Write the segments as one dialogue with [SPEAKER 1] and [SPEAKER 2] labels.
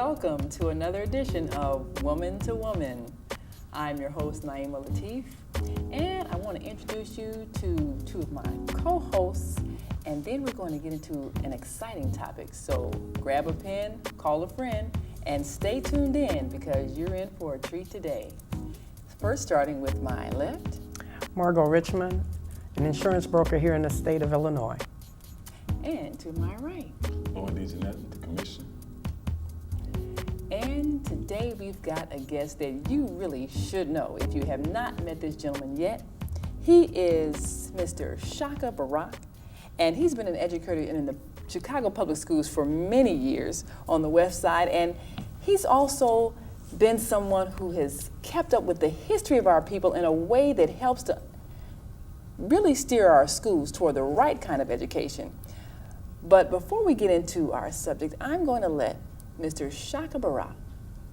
[SPEAKER 1] welcome to another edition of Woman to Woman. I'm your host, Naima Latif, and I want to introduce you to two of my co-hosts, and then we're going to get into an exciting topic. So grab a pen, call a friend, and stay tuned in because you're in for a treat today. First, starting with my left.
[SPEAKER 2] Margot Richmond, an insurance broker here in the state of Illinois.
[SPEAKER 1] And to my right.
[SPEAKER 3] Lloyd Jeanette, the commission.
[SPEAKER 1] And today we've got a guest that you really should know if you have not met this gentleman yet. He is Mr. Shaka Barak, and he's been an educator in the Chicago public schools for many years on the west side, and he's also been someone who has kept up with the history of our people in a way that helps to really steer our schools toward the right kind of education. But before we get into our subject, I'm going to let Mr. Shaka Barak,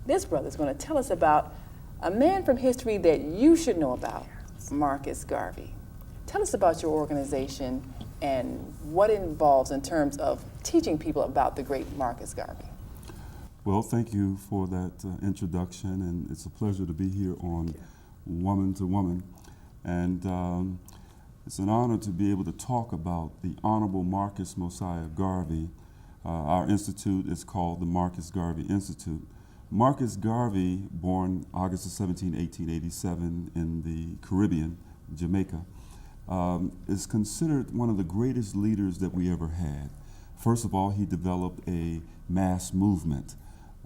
[SPEAKER 1] this brother, is going to tell us about a man from history that you should know about, Marcus Garvey. Tell us about your organization and what it involves in terms of teaching people about the great Marcus Garvey.
[SPEAKER 4] Well, thank you for that introduction, and it's a pleasure to be here on Woman to Woman. And it's an honor to be able to talk about the Honorable Marcus Mosiah Garvey. Our institute is called the Marcus Garvey Institute. Marcus Garvey, born August 17, 1887 in the Caribbean, Jamaica, is considered one of the greatest leaders that we ever had. First of all, he developed a mass movement.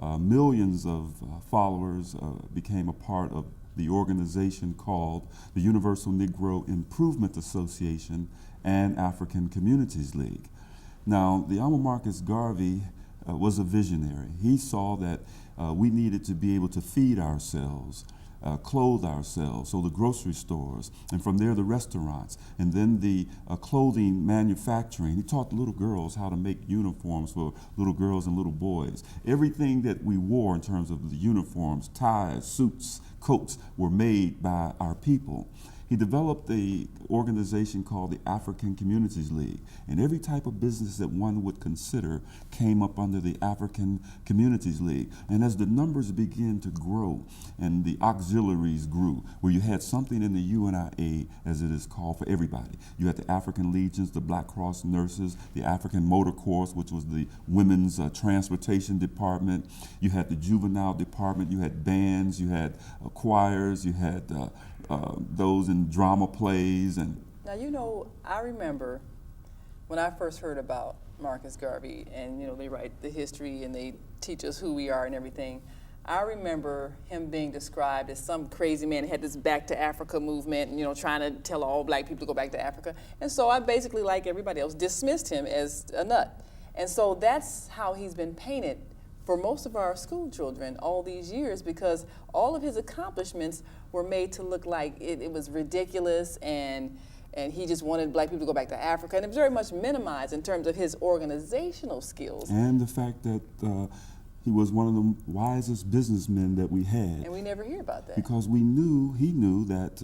[SPEAKER 4] Millions of followers became a part of the organization called the Universal Negro Improvement Association and African Communities League. Now, the Honorable Marcus Garvey was a visionary. He saw that we needed to be able to feed ourselves, clothe ourselves, so the grocery stores, and from there the restaurants, and then the clothing manufacturing. He taught little girls how to make uniforms for little girls and little boys. Everything that we wore in terms of the uniforms, ties, suits, coats were made by our people. He developed the organization called the African Communities League, and every type of business that one would consider came up under the African Communities League. And as the numbers began to grow and the auxiliaries grew, where you had something in the UNIA, as it is called, for everybody. You had the African Legions, the Black Cross Nurses, the African Motor Corps, which was the women's transportation department. You had the juvenile department, you had bands, you had choirs, you had those in drama plays. And
[SPEAKER 1] now, you know, I remember when I first heard about Marcus Garvey, and you know, they write the history and they teach us who we are and everything. I remember him being described as some crazy man who had this Back to Africa movement, and you know, trying to tell all black people to go back to Africa. And so I basically, like everybody else, dismissed him as a nut. And so that's how he's been painted for most of our school children all these years, because all of his accomplishments were made to look like it was ridiculous, and he just wanted black people to go back to Africa, and it was very much minimized in terms of his organizational skills.
[SPEAKER 4] And the fact that he was one of the wisest businessmen that we had.
[SPEAKER 1] And we never hear about that.
[SPEAKER 4] Because he knew that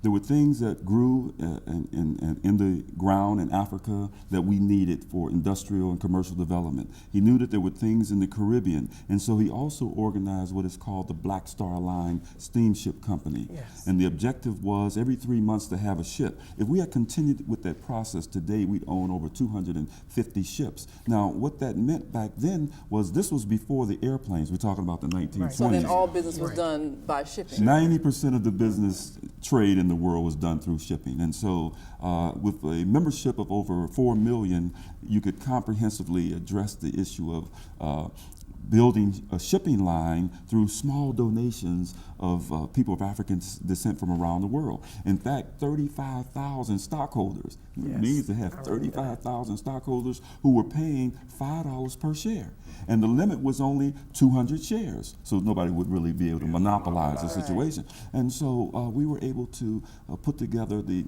[SPEAKER 4] there were things that grew in the ground in Africa that we needed for industrial and commercial development. He knew that there were things in the Caribbean, and so he also organized what is called the Black Star Line Steamship Company.
[SPEAKER 2] Yes.
[SPEAKER 4] And the objective was every 3 months to have a ship. If we had continued with that process today, we'd own over 250 ships. Now, what that meant back then was this was before the airplanes. We're talking about the 1920s.
[SPEAKER 2] Right.
[SPEAKER 1] So then all business was done by shipping.
[SPEAKER 4] 90% of the business trade in the world was done through shipping. And so with a membership of over 4 million, you could comprehensively address the issue of building a shipping line through small donations of people of African descent from around the world. In fact, 35,000 stockholders.
[SPEAKER 2] Yes.
[SPEAKER 4] It means to have 35,000 stockholders who were paying $5 per share. And the limit was only 200 shares, so nobody would really be able to monopolize the situation. And so we were able able to put together the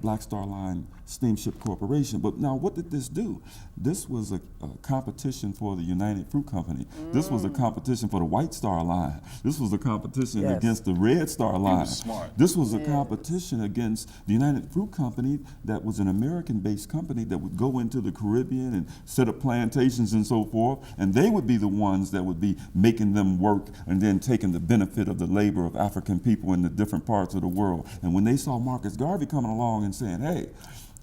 [SPEAKER 4] Black Star Line Steamship Corporation. But now, what did this do? This was a competition for the United Fruit Company. This was a competition for the White Star Line. This was a competition
[SPEAKER 2] Yes.
[SPEAKER 4] against the Red Star Line.
[SPEAKER 3] smart.
[SPEAKER 4] This was a competition against the United Fruit Company, that was an American-based company that would go into the Caribbean and set up plantations and so forth, and they would be the ones that would be making them work and then taking the benefit of the labor of African people in the different parts of the world. And when they saw Marcus Garvey coming along and saying, hey,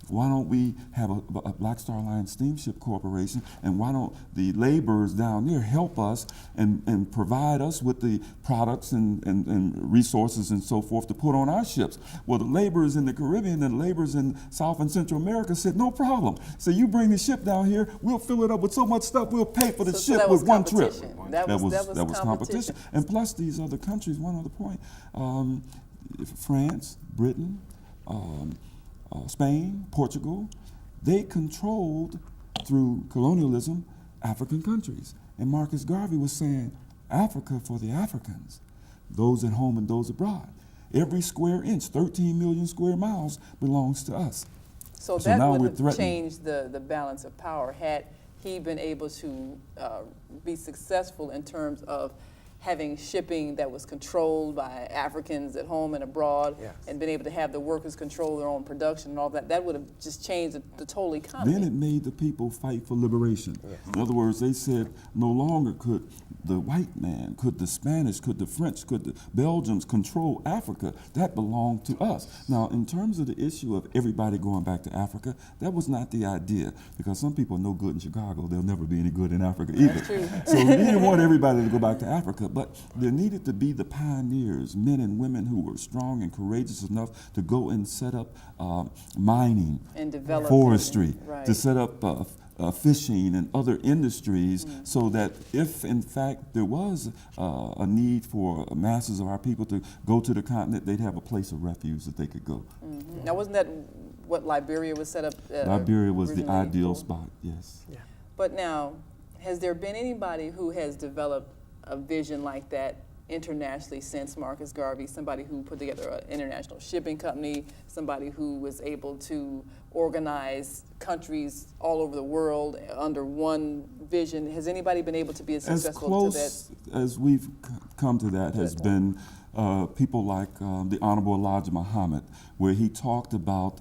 [SPEAKER 4] why don't we have a Black Star Line Steamship Corporation, and why don't the laborers down there help us and provide us with the products and resources and so forth to put on our ships? Well, the laborers in the Caribbean and the laborers in South and Central America said, no problem. So you bring the ship down here, we'll fill it up with so much stuff, we'll pay for the ship with one trip.
[SPEAKER 1] That was
[SPEAKER 4] competition. And plus these other countries, one other point, France, Britain, Spain, Portugal, they controlled, through colonialism, African countries. And Marcus Garvey was saying, Africa for the Africans, those at home and those abroad. Every square inch, 13 million square miles, belongs to us.
[SPEAKER 1] So
[SPEAKER 4] So
[SPEAKER 1] that
[SPEAKER 4] now
[SPEAKER 1] would
[SPEAKER 4] we're
[SPEAKER 1] have
[SPEAKER 4] threatening.
[SPEAKER 1] changed the balance of power had he been able to be successful in terms of having shipping that was controlled by Africans at home and abroad,
[SPEAKER 2] Yes.
[SPEAKER 1] and been able to have the workers control their own production and all that. That would have just changed the total economy.
[SPEAKER 4] Then it made the people fight for liberation. In other words, they said no longer could the white man, could the Spanish, could the French, could the Belgians control Africa. That belonged to us. Now, in terms of the issue of everybody going back to Africa, that was not the idea, because some people are no good in Chicago. They'll never be any good in Africa either.
[SPEAKER 1] That's true.
[SPEAKER 4] So we didn't want everybody to go back to Africa, but there needed to be the pioneers, men and women who were strong and courageous enough to go and set up mining,
[SPEAKER 1] And develop
[SPEAKER 4] forestry,
[SPEAKER 1] right.
[SPEAKER 4] to set up fishing and other industries, so that if in fact there was a need for masses of our people to go to the continent, they'd have a place of refuge that they could go.
[SPEAKER 1] Now, wasn't that what Liberia was set up?
[SPEAKER 4] Liberia was the
[SPEAKER 1] originally
[SPEAKER 4] ideal
[SPEAKER 1] for?
[SPEAKER 4] spot, yes.
[SPEAKER 2] Yeah.
[SPEAKER 1] But now, has there been anybody who has developed a vision like that internationally since Marcus Garvey? Somebody who put together an international shipping company, somebody who was able to organize countries all over the world under one vision. Has anybody been able to be as
[SPEAKER 4] As
[SPEAKER 1] successful to that?
[SPEAKER 4] close as we've come to that has been people like the Honorable Elijah Muhammad, where he talked about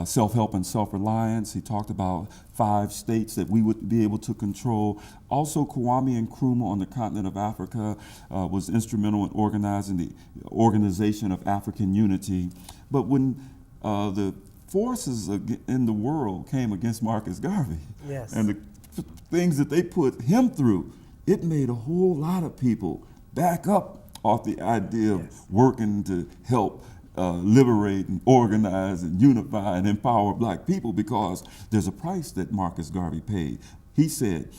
[SPEAKER 4] self-help and self-reliance. He talked about 5 states that we would be able to control. Also, Kwame Nkrumah on the continent of Africa was instrumental in organizing the Organization of African Unity. But when the forces in the world came against Marcus Garvey,
[SPEAKER 2] Yes.
[SPEAKER 4] and the things that they put him through, it made a whole lot of people back up off the idea of
[SPEAKER 2] Yes.
[SPEAKER 4] working to help liberate and organize and unify and empower black people, because there's a price that Marcus Garvey paid. He said,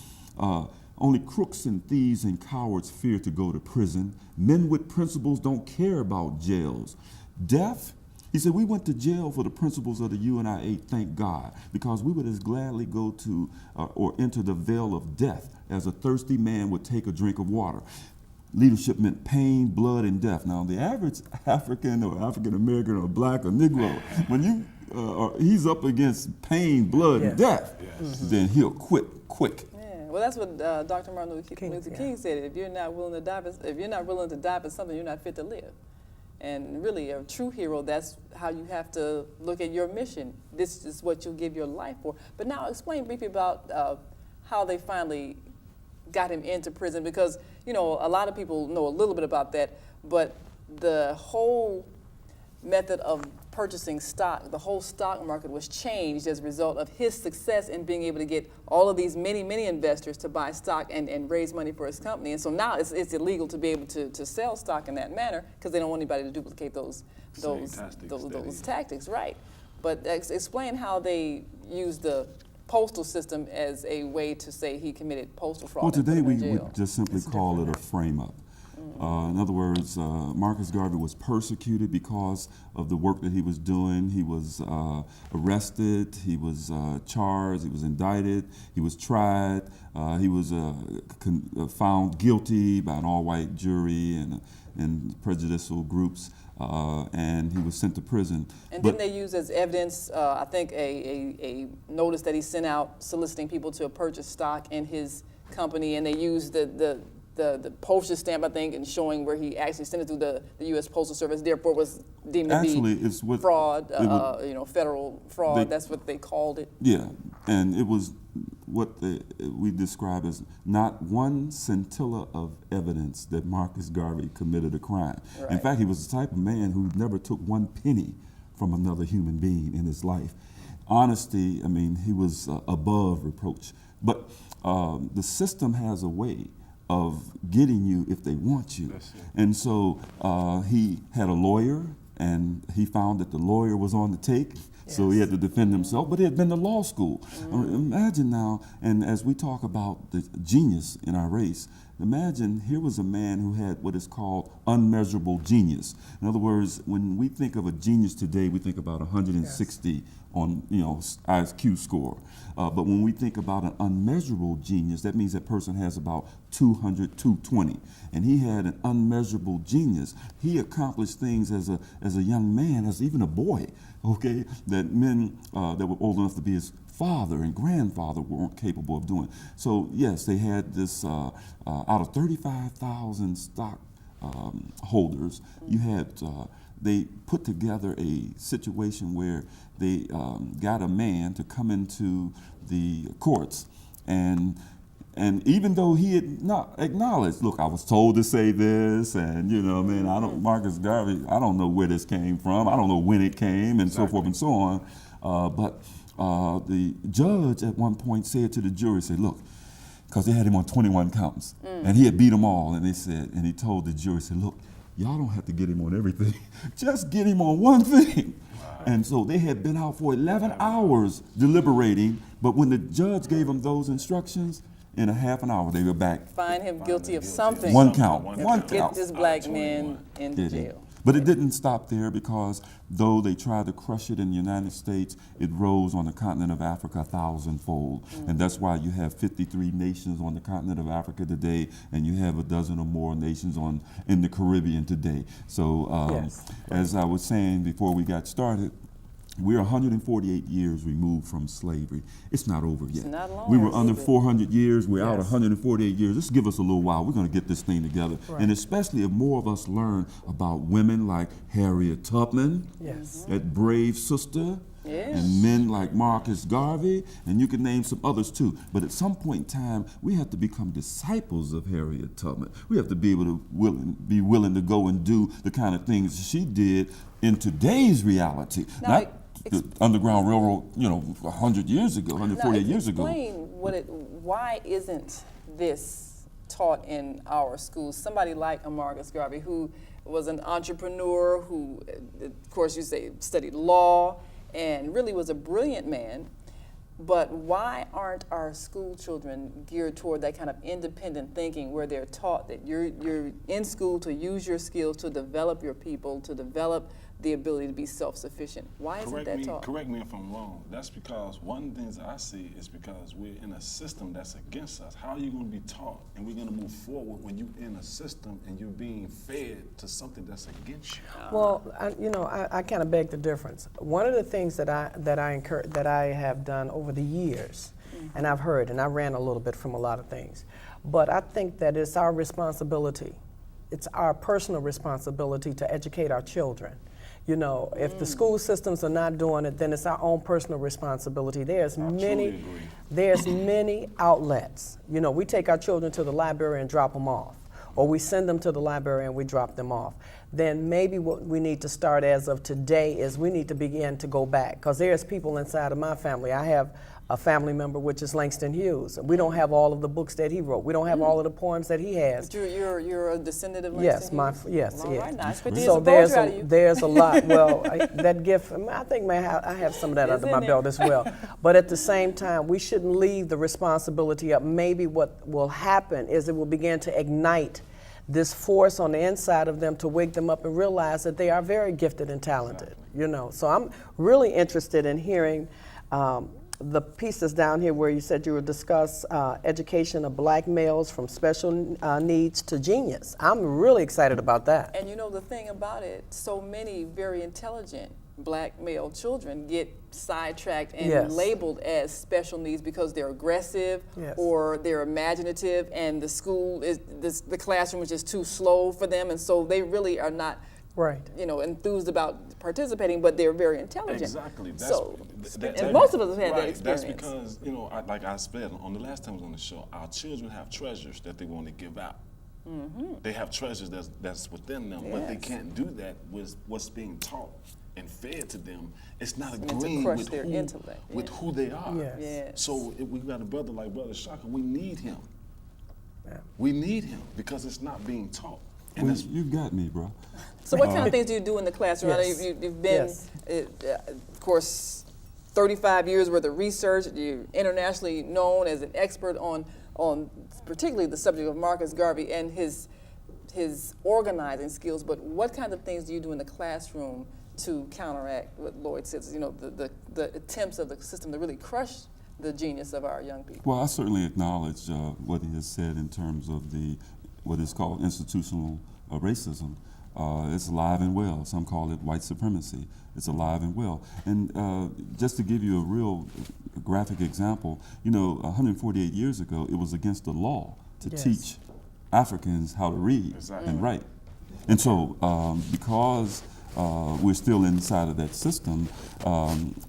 [SPEAKER 4] only crooks and thieves and cowards fear to go to prison. Men with principles don't care about jails. Death, he said, we went to jail for the principles of the UNIA, thank God, because we would as gladly go to or enter the vale of death as a thirsty man would take a drink of water. Leadership meant pain, blood, and death. Now, the average African or African American or black or Negro, when he's up against pain, blood, and death, then he'll quit quick.
[SPEAKER 1] Yeah, well, that's what Dr. Martin Luther King said. If you're not willing to die, if you're not willing to die for something, you're not fit to live. And really, a true hero, that's how you have to look at your mission. This is what you'll give your life for. But now, explain briefly about how they finally got him into prison, because a lot of people know a little bit about that, but the whole method of purchasing stock, the whole stock market was changed as a result of his success in being able to get all of these many investors to buy stock and raise money for his company. And so now it's illegal to be able to sell stock in that manner, because they don't want anybody to duplicate those tactics, right? But explain how they use the postal system as a way to say he committed postal fraud.
[SPEAKER 4] Well, today
[SPEAKER 1] and put
[SPEAKER 4] we
[SPEAKER 1] him in jail.
[SPEAKER 4] would just simply call it a frame-up. In other words, Marcus Garvey was persecuted because of the work that he was doing. He was arrested, he was charged, he was indicted, he was tried, he was found guilty by an all-white jury and prejudicial groups. and he was sent to prison.
[SPEAKER 1] And
[SPEAKER 4] But
[SPEAKER 1] didn't they use as evidence, I think, a notice that he sent out soliciting people to purchase stock in his company, and they used the postage stamp, I think, and showing where he actually sent it through the U.S. Postal Service, therefore was deemed
[SPEAKER 4] actually,
[SPEAKER 1] to be
[SPEAKER 4] it's what
[SPEAKER 1] fraud, federal fraud. That's what they called it.
[SPEAKER 4] Yeah, and it was what we describe as not one scintilla of evidence that Marcus Garvey committed a crime.
[SPEAKER 1] Right.
[SPEAKER 4] In fact, he was the type of man who never took one penny from another human being in his life. Honesty, I mean, he was above reproach. But the system has a way of getting you if they want you. And so he had a lawyer, and he found that the lawyer was on the take. So he had to defend himself, but he had been to law school. Imagine now, and as we talk about the genius in our race, imagine here was a man who had what is called unmeasurable genius. In other words, when we think of a genius today, we think about 160 on IQ score. But when we think about an unmeasurable genius, that means that person has about 200, 220. And he had an unmeasurable genius. He accomplished things as a young man, as even a boy, okay, that men that were old enough to be his father and grandfather weren't capable of doing. So yes, they had this, out of 35,000 stock holders, you had, they put together a situation where they got a man to come into the courts, and even though he had not acknowledged, look, I was told to say this, and Marcus Garvey, I don't know where this came from, I don't know when it came, and so forth and so on, but the judge at one point said to the jury, said, look, because they had him on 21 counts, and he had beat them all, and he told the jury, said, look, y'all don't have to get him on everything, just get him on one thing. And so they had been out for 11 hours deliberating, but when the judge gave them those instructions, in a half an hour they were back.
[SPEAKER 1] Find him guilty of something.
[SPEAKER 4] One count.
[SPEAKER 1] Get this black man into jail.
[SPEAKER 4] But it didn't stop there, because though they tried to crush it in the United States, it rose on the continent of Africa 1,000-fold. And that's why you have 53 nations on the continent of Africa today, and you have a dozen or more nations in the Caribbean today. So as I was saying before we got started, we're 148 years removed from slavery. It's not over yet.
[SPEAKER 1] It's not long.
[SPEAKER 4] We were under 400 years. We're out 148 years. Just give us a little while. We're going to get this thing together. Right. And especially if more of us learn about women like Harriet Tubman, that brave sister, and men like Marcus Garvey, and you can name some others too. But at some point in time, we have to become disciples of Harriet Tubman. We have to be able to be willing to go and do the kind of things she did in today's reality.
[SPEAKER 1] Now,
[SPEAKER 4] not the Underground Railroad, 100 years ago, 148 years ago.
[SPEAKER 1] Why isn't this taught in our schools? Somebody like Marcus Garvey, who was an entrepreneur, who, of course, you say studied law, and really was a brilliant man. But why aren't our school children geared toward that kind of independent thinking, where they're taught that you're in school to use your skills to develop your people, to develop the ability to be self-sufficient? Why isn't that taught?
[SPEAKER 3] Correct me if I'm wrong. That's because one of the things I see is because we're in a system that's against us. How are you going to be taught and we're going to move forward when you're in a system and you're being fed to something that's against you?
[SPEAKER 2] Well, I kind of beg the difference. One of the things that I have done over the years, and I've heard, and I ran a little bit from a lot of things, but I think that it's our responsibility. It's our personal responsibility to educate our children. If the school systems are not doing it, then it's our own personal responsibility. There's many outlets. We take our children to the library and drop them off, or we send them to the library and we drop them off. Then maybe what we need to start as of today is we need to begin to go back, because there's people inside of my family. I have a family member, which is Langston Hughes. We don't have all of the books that he wrote. We don't have all of the poems that he has.
[SPEAKER 1] But you're a descendant of Langston Hughes?
[SPEAKER 2] Yes.
[SPEAKER 1] All right, now,
[SPEAKER 2] so there's a lot. Well, that gift, I think I have some of that under my belt as well. But at the same time, we shouldn't leave the responsibility up. Maybe what will happen is it will begin to ignite this force on the inside of them to wake them up and realize that they are very gifted and talented. So I'm really interested in hearing the pieces down here where you said you would discuss education of black males from special needs to genius. I'm really excited about that.
[SPEAKER 1] And you know the thing about it, so many very intelligent black male children get sidetracked and
[SPEAKER 2] Yes.
[SPEAKER 1] labeled as special needs because they're aggressive
[SPEAKER 2] Yes.
[SPEAKER 1] or they're imaginative, and the school is the classroom is just too slow for them, and so they really are not
[SPEAKER 2] Right.
[SPEAKER 1] enthused about participating, but they're very intelligent.
[SPEAKER 3] Exactly.
[SPEAKER 1] And most of us have had that
[SPEAKER 3] right.
[SPEAKER 1] experience.
[SPEAKER 3] That's because, like I said on the last time I was on the show, our children have treasures that they want to give out. They have treasures that's within them, but they
[SPEAKER 1] Yes.
[SPEAKER 3] can't do that with what's being taught and fed to them. It's not
[SPEAKER 1] meant to
[SPEAKER 3] agreeing
[SPEAKER 1] crush
[SPEAKER 3] with
[SPEAKER 1] their intellect.
[SPEAKER 3] with
[SPEAKER 1] Yeah.
[SPEAKER 3] who they are.
[SPEAKER 2] Yes.
[SPEAKER 1] Yes.
[SPEAKER 3] So if we got a brother like Brother Shaka, we need him.
[SPEAKER 2] Yeah.
[SPEAKER 3] We need him because it's not being taught. And
[SPEAKER 4] Well,
[SPEAKER 3] that's
[SPEAKER 4] you got me, bro.
[SPEAKER 1] So what kind of things do you do in the classroom? I know
[SPEAKER 2] Yes.
[SPEAKER 1] you've been,
[SPEAKER 2] Yes.
[SPEAKER 1] of course, 35 years worth of research. You're internationally known as an expert on particularly the subject of Marcus Garvey and his organizing skills. But what kind of things do you do in the classroom to counteract what Lloyd says? The attempts of the system to really crush the genius of our young people.
[SPEAKER 4] Well, I certainly acknowledge what he has said in terms of what is called institutional racism. It's alive and well. Some call it white supremacy. It's alive and well. And just to give you a real graphic example, 148 years ago, it was against the law to
[SPEAKER 2] Yes.
[SPEAKER 4] teach Africans how to read and write. And so because we're still inside of that system,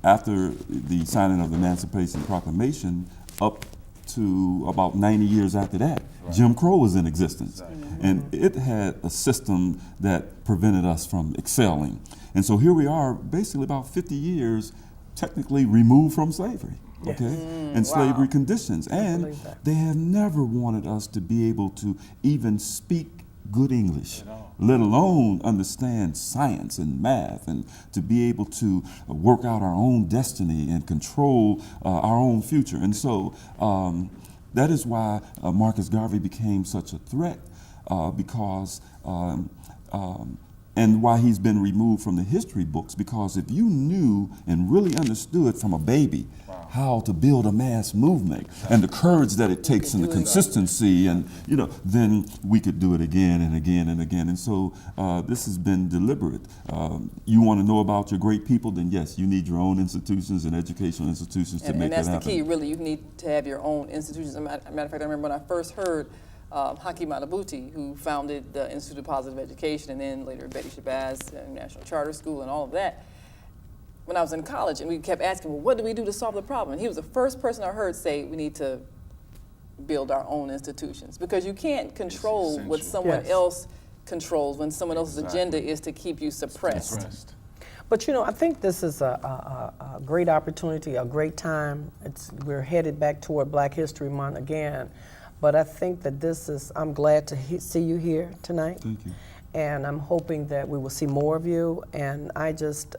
[SPEAKER 4] after the signing of the Emancipation Proclamation, up to about 90 years after that, Jim Crow was in existence. And it had a system that prevented us from excelling. And so here we are, basically about 50 years, technically removed from slavery, okay? And slavery conditions. And
[SPEAKER 2] believe that.
[SPEAKER 4] they have never wanted us to be able to even speak good English, let alone understand science and math, and to be able to work out our own destiny and control our own future. And so that is why Marcus Garvey became such a threat, because and why he's been removed from the history books, because if you knew and really understood from a baby how to build a mass movement and the courage that it takes and the consistency, and then we could do it again and again and again. And so this has been deliberate. You want to know about your great people, then yes, you need your own institutions and educational institutions to make that happen.
[SPEAKER 1] And that's the key, really. You need to have your own institutions. As a matter of fact, I remember when I first heard Hakeem Adabuti, who founded the Institute of Positive Education, and then later Betty Shabazz National Charter School and all of that. When I was in college, and we kept asking, well, what do we do to solve the problem? And he was the first person I heard say we need to build our own institutions, because you can't control what someone
[SPEAKER 2] Yes.
[SPEAKER 1] else controls when someone else's agenda is to keep you suppressed.
[SPEAKER 2] But I think this is a great opportunity, a great time. We're headed back toward Black History Month again. But I think that I'm glad to see you here tonight.
[SPEAKER 4] Thank you.
[SPEAKER 2] And I'm hoping that we will see more of you. And I just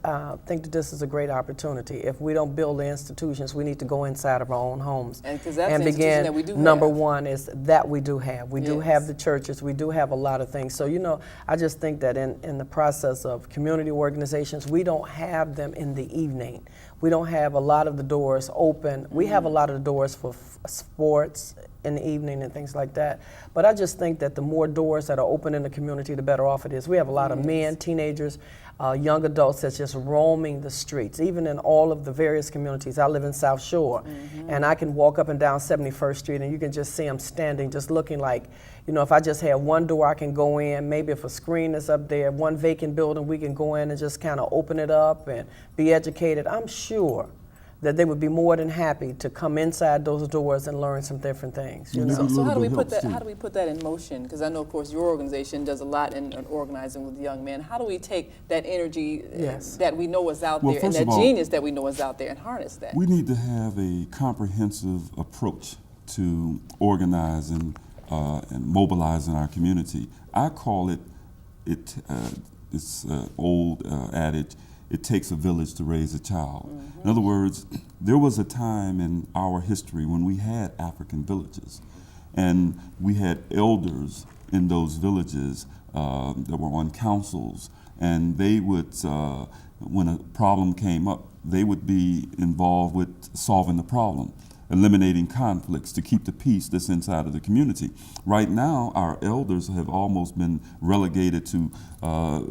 [SPEAKER 2] think that this is a great opportunity. If we don't build the institutions, we need to go inside of our own homes.
[SPEAKER 1] And because that's the institution that we do
[SPEAKER 2] Number
[SPEAKER 1] have.
[SPEAKER 2] one is that we do have. We do have
[SPEAKER 1] Yes.
[SPEAKER 2] the churches. We do have a lot of things. So, I just think that in the process of community organizations, we don't have them in the evening. We don't have a lot of the doors open. We have a lot of the doors for sports in the evening and things like that. But I just think that the more doors that are open in the community, the better off it is. We have a lot of men, teenagers, young adults that's just roaming the streets, even in all of the various communities. I live in South Shore, and I can walk up and down 71st Street, and you can just see them standing, just looking like, if I just had one door I can go in, maybe if a screen is up there, one vacant building, we can go in and just kind of open it up and be educated. I'm sure that they would be more than happy to come inside those doors and learn some different things.
[SPEAKER 1] So how do we put that?
[SPEAKER 4] too.
[SPEAKER 1] How do we put that in motion? Because I know, of course, your organization does a lot in organizing with young men. How do we take that energy
[SPEAKER 2] Yes.
[SPEAKER 1] that we know is out
[SPEAKER 4] Well,
[SPEAKER 1] there, and
[SPEAKER 4] first
[SPEAKER 1] that
[SPEAKER 4] of all,
[SPEAKER 1] genius that we know is out there, and harness that?
[SPEAKER 4] We need to have a comprehensive approach to organizing and mobilizing our community. I call it's old adage, it takes a village to raise a child. In other words, there was a time in our history when we had African villages, and we had elders in those villages that were on councils, and they would, when a problem came up, they would be involved with solving the problem, eliminating conflicts to keep the peace that's inside of the community. Right now, our elders have almost been relegated to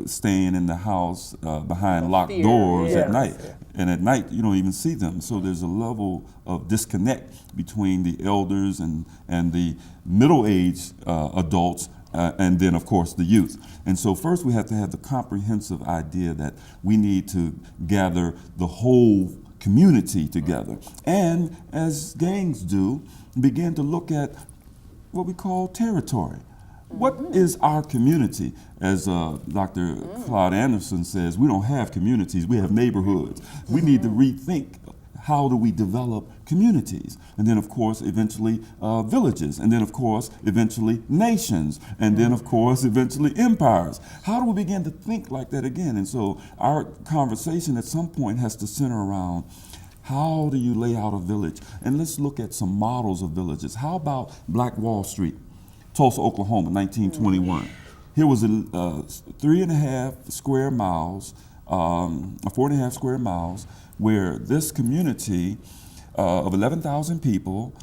[SPEAKER 4] staying in the house behind locked doors at night. And at night, you don't even see them. So there's a level of disconnect between the elders and the middle-aged adults, and then, of course, the youth. And so first we have to have the comprehensive idea that we need to gather the whole community together. And as gangs do, begin to look at what we call territory. What is our community? As Dr. Claude Anderson says, we don't have communities, we have neighborhoods. We need to rethink how do we develop communities, and then of course eventually villages, and then of course eventually nations, and then of course eventually empires. How do we begin to think like that again? And so our conversation at some point has to center around how do you lay out a village? And let's look at some models of villages. How about Black Wall Street, Tulsa, Oklahoma, 1921. Here was a 3.5 square miles, 4.5 square miles, where this community of 11,000 people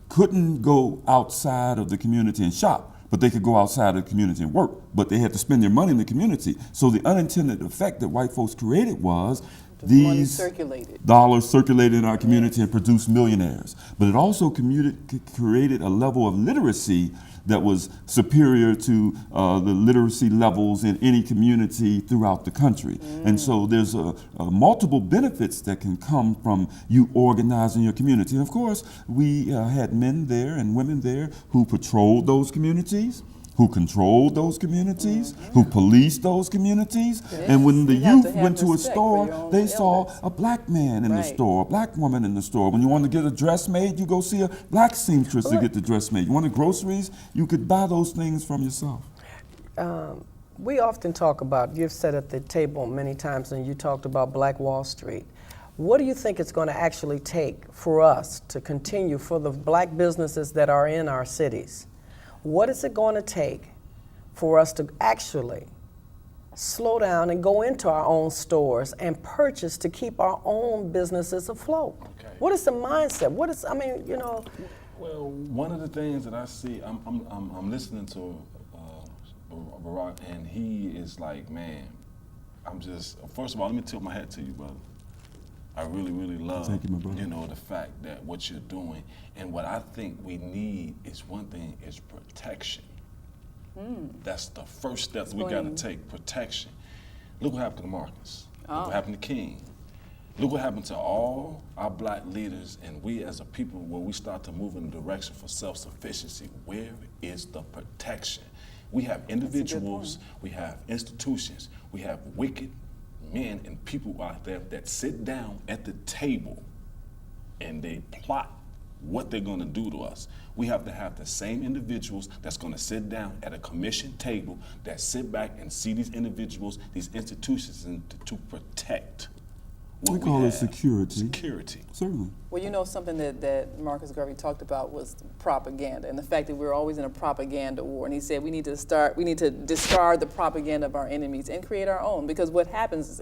[SPEAKER 4] couldn't go outside of the community and shop, but they could go outside of the community and work, but they had to spend their money in the community. So the unintended effect that white folks created was these dollars circulated in our community and produced millionaires. But it also created a level of literacy that was superior to the literacy levels in any community throughout the country. And so there's multiple benefits that can come from you organizing your community. And of course, we had men there and women there who patrolled those communities, who controlled those communities, who policed those communities. And when the youth went to a store, they saw a black man in the store, a black woman in the store. When you want to get a dress made, you go see a black seamstress to get the dress made. You wanted groceries, you could buy those things from yourself.
[SPEAKER 2] We often talk about, you've said at the table many times, and you talked about Black Wall Street. What do you think it's going to actually take for us to continue, for the black businesses that are in our cities? What is it going to take for us to actually slow down and go into our own stores and purchase to keep our own businesses afloat? Okay. What is the mindset? What is, I mean, you know.
[SPEAKER 3] Well, one of the things that I see, I'm listening to Barak, and he is like, man, I'm just, first of all, let me tilt my hat to you, brother. I really, really love, you know, the fact that what you're doing. And what I think we need is one thing, is protection. That's the first step we got to take, protection. Look what happened to Marcus. Look what happened to King. Look what happened to all our black leaders, and we as a people, when we start to move in the direction for self-sufficiency, where is the protection? We have individuals, we have institutions, we have wicked men and people out there that sit down at the table and they plot what they're going to do to us. We have to have the same individuals that's going to sit down at a commission table, that sit back and see these individuals, these institutions, and to protect what we call it security. Security.
[SPEAKER 4] Certainly.
[SPEAKER 1] Well, you know, something that Marcus Garvey talked about was propaganda, and the fact that we're always in a propaganda war. And he said we need to discard the propaganda of our enemies and create our own. Because what happens is,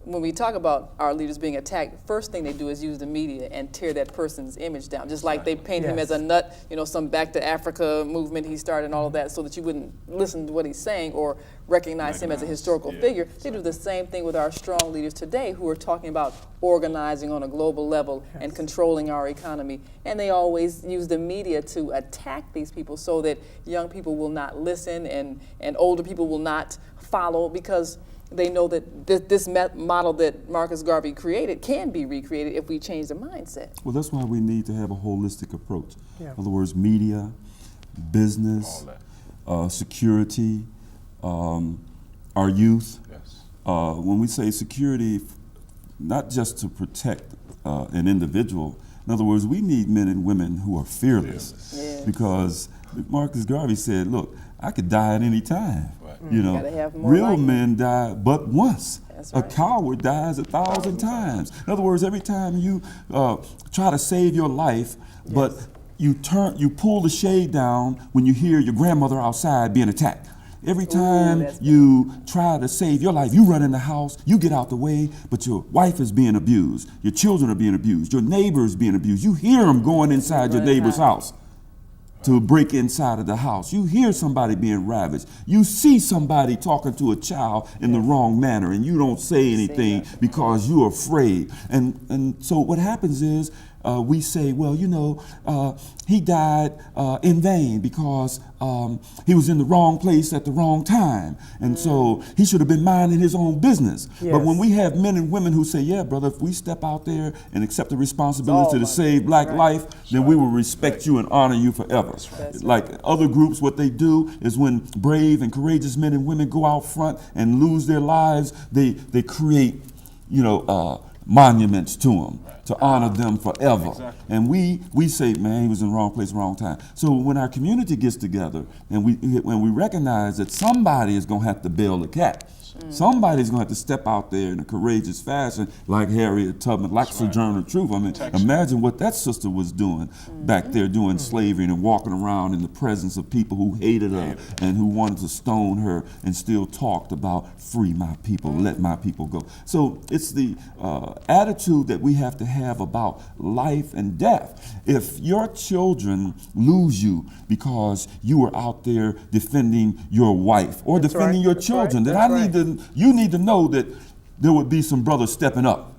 [SPEAKER 1] when we talk about our leaders being attacked, first thing they do is use the media and tear that person's image down. Just like they paint him as a nut, you know, some Back to Africa movement he started and all of that, so that you wouldn't listen to what he's saying or recognize him as a historical figure. They do the same thing with our strong leaders today, who are talking about organizing on a global level and controlling our economy. And they always use the media to attack these people so that young people will not listen and older people will not follow, because they know that this model that Marcus Garvey created can be recreated if we change the mindset.
[SPEAKER 4] Well, that's why we need to have a holistic approach. In other words, media, business, security, our youth. When we say security, not just to protect an individual. In other words, we need men and women who are fearless. Because Marcus Garvey said, look, I could die at any time. You know, real men die but once. A coward dies 1,000 times. In other words, every time you try to save your life, but you pull the shade down when you hear your grandmother outside being attacked. Every time
[SPEAKER 1] that's
[SPEAKER 4] you try to save your life, you run in the house, you get out the way, but your wife is being abused, your children are being abused, your neighbor is being abused. You hear them going inside your neighbor's house to break inside of the house. You hear somebody being ravaged. You see somebody talking to a child in the wrong manner, and you don't say anything because you're afraid. And so what happens is we say, well, you know, he died in vain because he was in the wrong place at the wrong time. And so he should have been minding his own business.
[SPEAKER 2] Yes.
[SPEAKER 4] But when we have men and women who say, yeah, brother, if we step out there and accept the responsibility to save black life, then we will respect you and honor you forever. Like other groups, what they do is when brave and courageous men and women go out front and lose their lives, they create, you know, monuments to them to honor them forever.
[SPEAKER 3] Exactly.
[SPEAKER 4] And we say, man, he was in the wrong place, wrong time. So when our community gets together and when we recognize that somebody is going to have to bail the cat, somebody's going to have to step out there in a courageous fashion, like Harriet Tubman, like Sojourner Truth. I mean, imagine what that sister was doing back there doing slavery and walking around in the presence of people who hated her and who wanted to stone her and still talked about free my people, let my people go. So it's the attitude that we have to have about life and death. If your children lose you because you were out there defending your wife or defending your children, then you need to know that there would be some brothers stepping up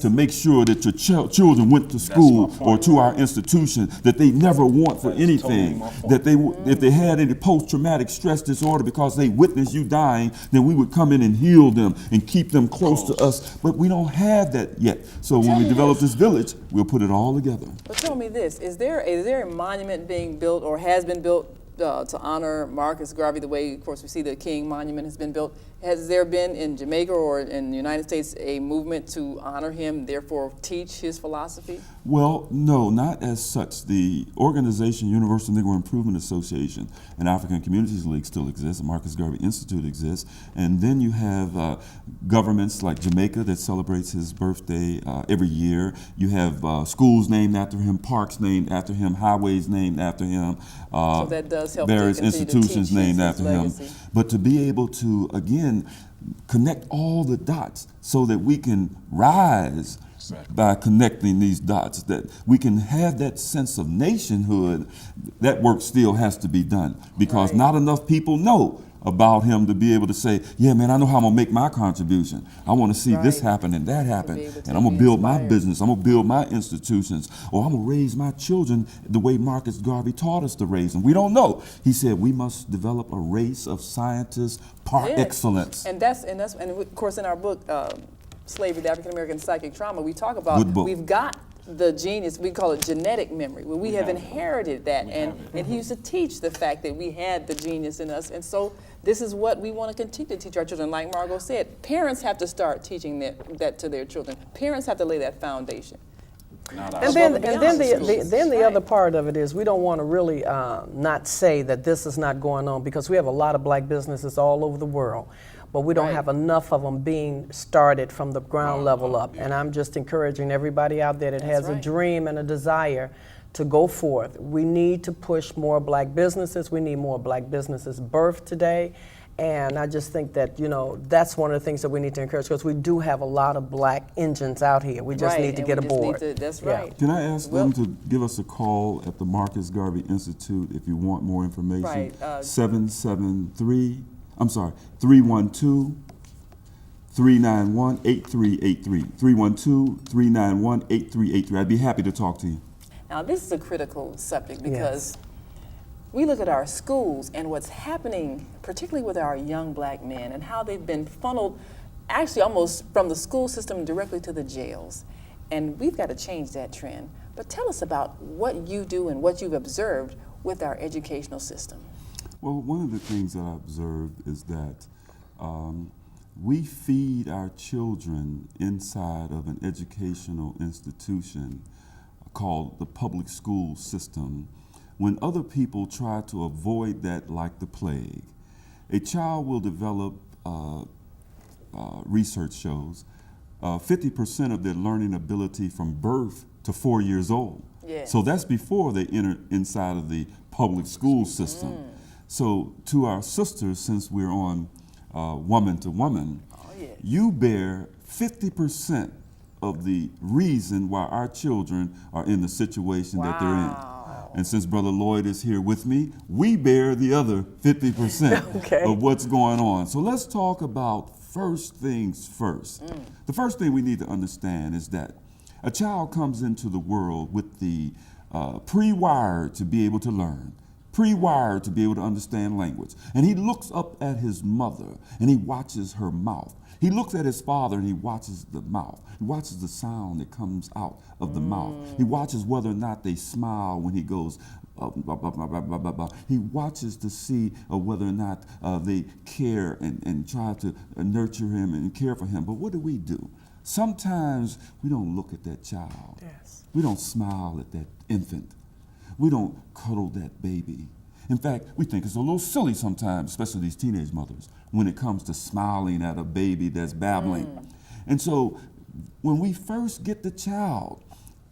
[SPEAKER 4] to make sure that your children went to school or to our institution, that they never want for anything, that if they had any post-traumatic stress disorder because they witnessed you dying, then we would come in and heal them and keep them close to us. But we don't have that yet. So when we develop this village, we'll put it all together.
[SPEAKER 1] But tell me this, is there a monument being built or has been built to honor Marcus Garvey the way, of course, we see the King Monument has been built? Has there been in Jamaica or in the United States a movement to honor him, therefore teach his philosophy?
[SPEAKER 4] Well, no, not as such. The organization Universal Negro Improvement Association and African Communities League still exists. The Marcus Garvey Institute exists. And then you have governments like Jamaica that celebrates his birthday every year. You have schools named after him, parks named after him, highways named after him.
[SPEAKER 1] So that does help
[SPEAKER 4] various
[SPEAKER 1] to continue to
[SPEAKER 4] institutions
[SPEAKER 1] teach
[SPEAKER 4] named
[SPEAKER 1] his
[SPEAKER 4] after
[SPEAKER 1] legacy.
[SPEAKER 4] him. But to be able to, again, connect all the dots so that we can rise by connecting these dots, that we can have that sense of nationhood, that work still has to be done because not enough people know about him to be able to say, yeah, man, I know how I'm going to make my contribution. I want to see this happen and that happen, and I'm going to build my business, I'm going to build my institutions, or I'm going to raise my children the way Marcus Garvey taught us to raise them. We don't know. He said we must develop a race of scientists par excellence.
[SPEAKER 1] And of course in our book, Slavery, the African American Psychic Trauma, we talk about we've got the genius, we call it genetic memory, where we have inherited that, and he used to teach the fact that we had the genius in us, and so this is what we want to continue to teach our children. Like Margot said, parents have to start teaching that to their children. Parents have to lay that foundation.
[SPEAKER 2] And then the other part of it is we don't want to really not say that this is not going on, because we have a lot of black businesses all over the world, but we don't have enough of them being started from the ground level up. And I'm just encouraging everybody out there that has a dream and a desire to go forth. We need to push more black businesses. We need more black businesses birthed today. And I just think that, you know, that's one of the things that we need to encourage, because we do have a lot of black engines out here. We just need to get aboard.
[SPEAKER 1] That's right.
[SPEAKER 4] Can I ask them to give us a call at the Marcus Garvey Institute if you want more information?
[SPEAKER 1] Right.
[SPEAKER 4] 312-391-8383. 312-391-8383. I'd be happy to talk to you.
[SPEAKER 1] Now, this is a critical subject because we look at our schools and what's happening, particularly with our young black men, and how they've been funneled actually almost from the school system directly to the jails. And we've got to change that trend. But tell us about what you do and what you've observed with our educational system.
[SPEAKER 4] Well, one of the things that I observed is that we feed our children inside of an educational institution called the public school system, when other people try to avoid that like the plague. A child will develop, research shows, 50% of their learning ability from birth to 4 years old. So that's before they enter inside of the public school system. So to our sisters, since we're on woman to woman,
[SPEAKER 1] yes.
[SPEAKER 4] you bear 50% of the reason why our children are in the situation that they're in. And since Brother Lloyd is here with me, we bear the other 50%
[SPEAKER 2] Okay.
[SPEAKER 4] of what's going on. So let's talk about first things first. The first thing we need to understand is that a child comes into the world with the pre-wired to be able to learn, pre-wired to be able to understand language. And he looks up at his mother and he watches her mouth. He looks at his father and he watches the mouth. He watches the sound that comes out of the mouth. He watches whether or not they smile when he goes, blah, blah, blah, blah, blah, blah, blah. He watches to see whether or not they care and try to nurture him and care for him. But what do? Sometimes we don't look at that child.
[SPEAKER 2] Yes.
[SPEAKER 4] We don't smile at that infant. We don't cuddle that baby. In fact, we think it's a little silly sometimes, especially these teenage mothers, when it comes to smiling at a baby that's babbling. And so when we first get the child,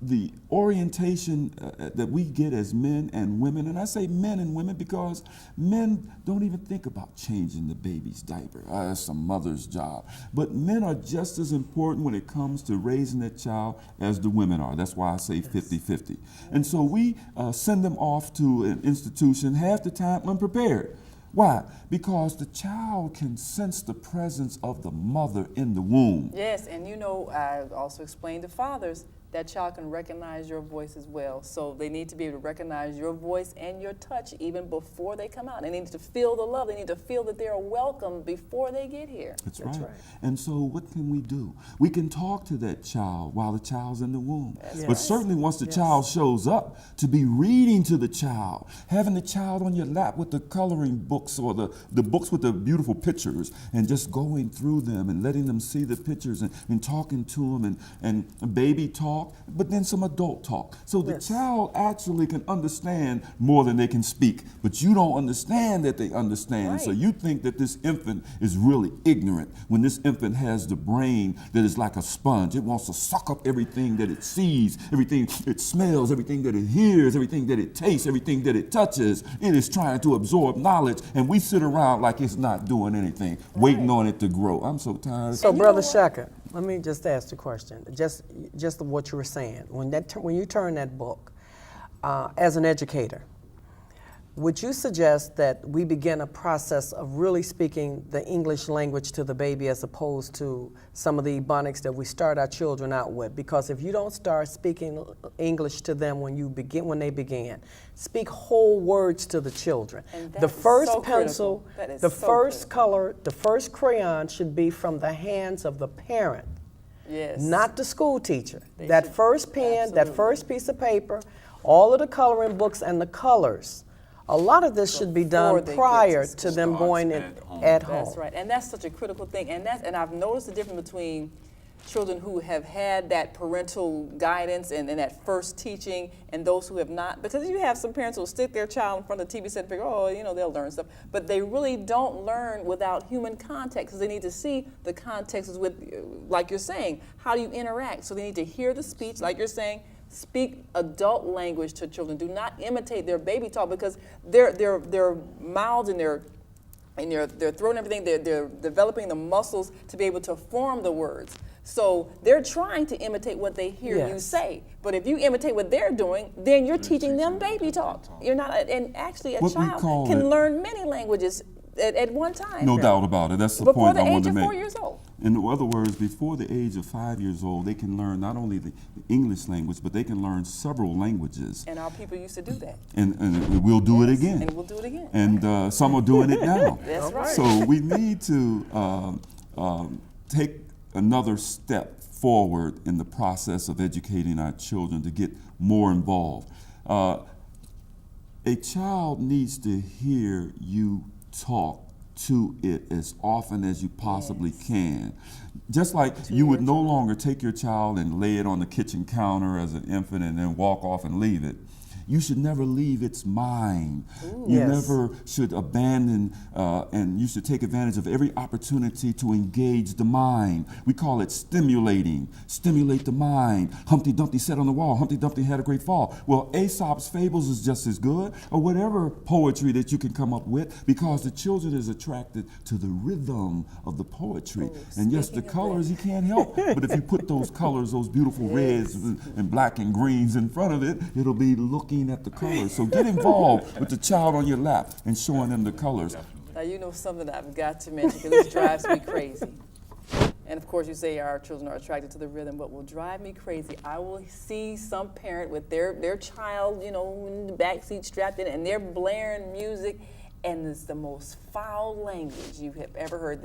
[SPEAKER 4] the orientation that we get as men and women, and I say men and women because men don't even think about changing the baby's diaper. That's a mother's job. But men are just as important when it comes to raising that child as the women are. That's why I say 50-50. And so we send them off to an institution half the time unprepared. Why? Because the child can sense the presence of the mother in the womb.
[SPEAKER 1] Yes, and you know, I also explained to fathers that child can recognize your voice as well. So they need to be able to recognize your voice and your touch even before they come out. They need to feel the love. They need to feel that they're welcome before they get here.
[SPEAKER 4] That's right. And so what can we do? We can talk to that child while the child's in the womb. But certainly once the child shows up, to be reading to the child, having the child on your lap with the coloring books or the books with the beautiful pictures and just going through them and letting them see the pictures and talking to them and baby talk, but then some adult talk. So the child actually can understand more than they can speak, but you don't understand that they understand.
[SPEAKER 1] Right.
[SPEAKER 4] So you think that this infant is really ignorant when this infant has the brain that is like a sponge. It wants to suck up everything that it sees, everything it smells, everything that it hears, everything that it tastes, everything that it touches. It is trying to absorb knowledge, and we sit around like it's not doing anything, waiting on it to grow. I'm so tired.
[SPEAKER 2] So, Brother Shaka, let me just ask the question, just what you were saying. When you turn that book, as an educator, would you suggest that we begin a process of really speaking the English language to the baby as opposed to some of the Ebonics that we start our children out with? Because if you don't start speaking English to them when they begin, speak whole words to the children. The first pencil, the first color, the first crayon should be from the hands of the parent.
[SPEAKER 1] Yes.
[SPEAKER 2] Not the school teacher. That first pen, that first piece of paper, all of the coloring books and the colors. A lot of this should be done prior to them going in at home.
[SPEAKER 1] That's right, and that's such a critical thing. And I've noticed the difference between children who have had that parental guidance and that first teaching and those who have not. Because you have some parents who will stick their child in front of the TV set and figure, oh, you know, they'll learn stuff. But they really don't learn without human context, because they need to see the context is with, like you're saying, how do you interact? So they need to hear the speech, like you're saying. Speak adult language to children. Do not imitate their baby talk, because their mouths and their throat and everything, they're developing the muscles to be able to form the words. So they're trying to imitate what they hear you say. But if you imitate what they're doing, then you're teaching them baby talk. You're not, and actually a child can learn many languages at one time.
[SPEAKER 4] No doubt about it. That's the point I wanted to make.
[SPEAKER 1] Before the age of 4 years old.
[SPEAKER 4] In other words, before the age of 5 years old, they can learn not only the English language, but they can learn several languages.
[SPEAKER 1] And our people used to do that.
[SPEAKER 4] And we'll do it again.
[SPEAKER 1] And we'll do it again.
[SPEAKER 4] And some are doing it now.
[SPEAKER 1] That's right.
[SPEAKER 4] So we need to take another step forward in the process of educating our children to get more involved. A child needs to hear you talk to it as often as you possibly can. Just like you would no longer take your child and lay it on the kitchen counter as an infant and then walk off and leave it. you should never leave its mind.
[SPEAKER 2] Ooh,
[SPEAKER 4] You
[SPEAKER 2] yes.
[SPEAKER 4] never should abandon, and you should take advantage of every opportunity to engage the mind. We call it stimulating. Stimulate the mind. Humpty Dumpty sat on the wall. Humpty Dumpty had a great fall. Well, Aesop's fables is just as good, or whatever poetry that you can come up with, because the children is attracted to the rhythm of the poetry. And yes, the
[SPEAKER 1] speaking of
[SPEAKER 4] colors, you can't help. But if you put those colors, those beautiful reds and black and greens in front of it, it'll be looking at the colors. So get involved with the child on your lap and showing them the colors.
[SPEAKER 1] Now, you know something I've got to mention, because this drives me crazy. And of course, you say our children are attracted to the rhythm. What will drive me crazy, I will see some parent with their child, you know, in the backseat strapped in, and they're blaring music, and it's the most foul language you have ever heard.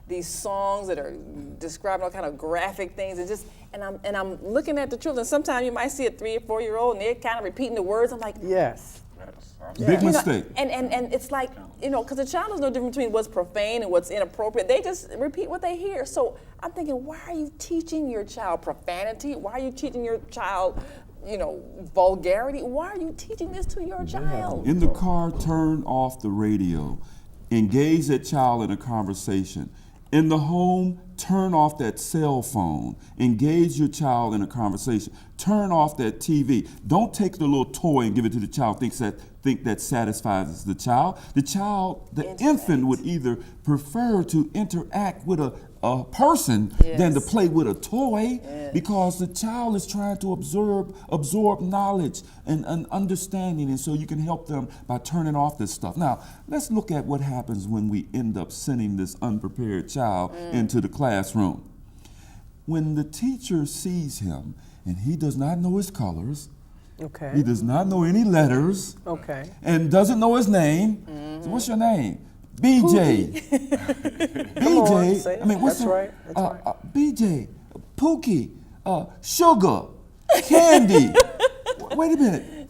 [SPEAKER 1] These songs that are describing all kind of graphic things, and I'm looking at the children. Sometimes you might see a 3 or 4 year old, and they're kind of repeating the words. I'm like,
[SPEAKER 2] Yes.
[SPEAKER 4] Big mistake.
[SPEAKER 1] and it's like, you know, because the child is no different between what's profane and what's inappropriate. They just repeat what they hear. So I'm thinking, why are you teaching your child profanity? Why are you teaching your child, you know, vulgarity? Why are you teaching this to your child?
[SPEAKER 4] In the car, turn off the radio. Engage that child in a conversation. In the home, turn off that cell phone. Engage your child in a conversation. Turn off that TV. Don't take the little toy and give it to the child. Think that satisfies the child. The infant would either prefer to interact with a person than to play with a toy, because the child is trying to absorb knowledge and understanding, and so you can help them by turning off this stuff. Now, let's look at what happens when we end up sending this unprepared child into the classroom. When the teacher sees him and he does not know his colors,
[SPEAKER 2] Okay.
[SPEAKER 4] he does not know any letters,
[SPEAKER 2] Okay.
[SPEAKER 4] and doesn't know his name. So what's your name? BJ.
[SPEAKER 2] Come on,
[SPEAKER 4] BJ.
[SPEAKER 2] say it.
[SPEAKER 4] I mean, what's
[SPEAKER 2] That's right. That's right.
[SPEAKER 4] BJ, Pookie, Sugar, Candy. Wait a minute.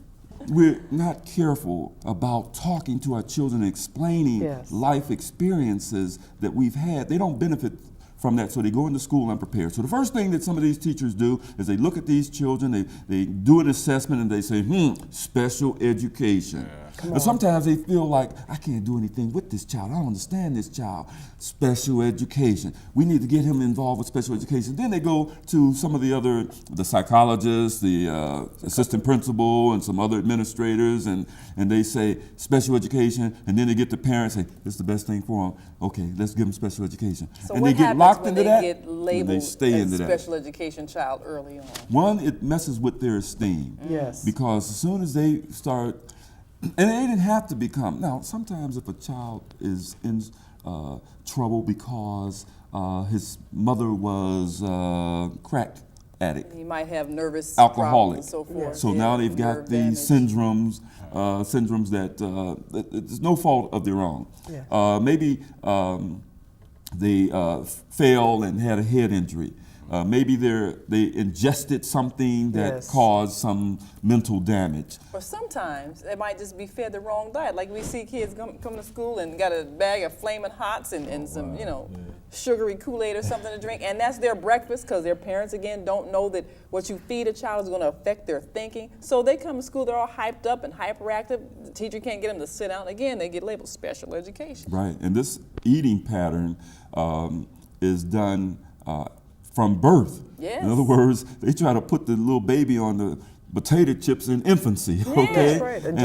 [SPEAKER 4] We're not careful about talking to our children and explaining
[SPEAKER 2] Yes.
[SPEAKER 4] life experiences that we've had. They don't benefit from that, so they go into school unprepared. So the first thing that some of these teachers do is they look at these children, they do an assessment, and they say, special education. But sometimes they feel like, I can't do anything with this child. I don't understand this child. Special education. We need to get him involved with special education. Then they go to some of the psychologists, the assistant principal, and some other administrators, and they say special education, and then they get the parents and say, this is the best thing for them. Okay, let's give them special education.
[SPEAKER 1] So
[SPEAKER 4] and
[SPEAKER 1] what
[SPEAKER 4] they get
[SPEAKER 1] happens
[SPEAKER 4] locked
[SPEAKER 1] when
[SPEAKER 4] into
[SPEAKER 1] they
[SPEAKER 4] that,
[SPEAKER 1] get
[SPEAKER 4] and
[SPEAKER 1] labeled
[SPEAKER 4] they stay
[SPEAKER 1] as
[SPEAKER 4] into that.
[SPEAKER 1] special education child early on?
[SPEAKER 4] One, it messes with their esteem.
[SPEAKER 2] Yes.
[SPEAKER 4] Because as soon as they start, and they didn't have to become, now sometimes if a child is in trouble because his mother was crack addict,
[SPEAKER 1] You might have nervous
[SPEAKER 4] alcoholic,
[SPEAKER 1] problems and so forth.
[SPEAKER 4] so now they've got
[SPEAKER 1] nerve
[SPEAKER 4] these
[SPEAKER 1] damage.
[SPEAKER 4] syndromes that it's no fault of their own.
[SPEAKER 2] Yeah.
[SPEAKER 4] Maybe they fell and had a head injury. Maybe they ingested something that
[SPEAKER 2] Yes.
[SPEAKER 4] caused some mental damage.
[SPEAKER 1] Or sometimes they might just be fed the wrong diet. Like we see kids come to school and got a bag of Flamin' Hots and some, sugary Kool-Aid or something to drink, and that's their breakfast because their parents, again, don't know that what you feed a child is going to affect their thinking. So they come to school, they're all hyped up and hyperactive. The teacher can't get them to sit down. Again, they get labeled special education.
[SPEAKER 4] Right, and this eating pattern is done from birth.
[SPEAKER 1] Yes.
[SPEAKER 4] In other words, they try to put the little baby on the potato chips in infancy. Okay,
[SPEAKER 2] That's right. And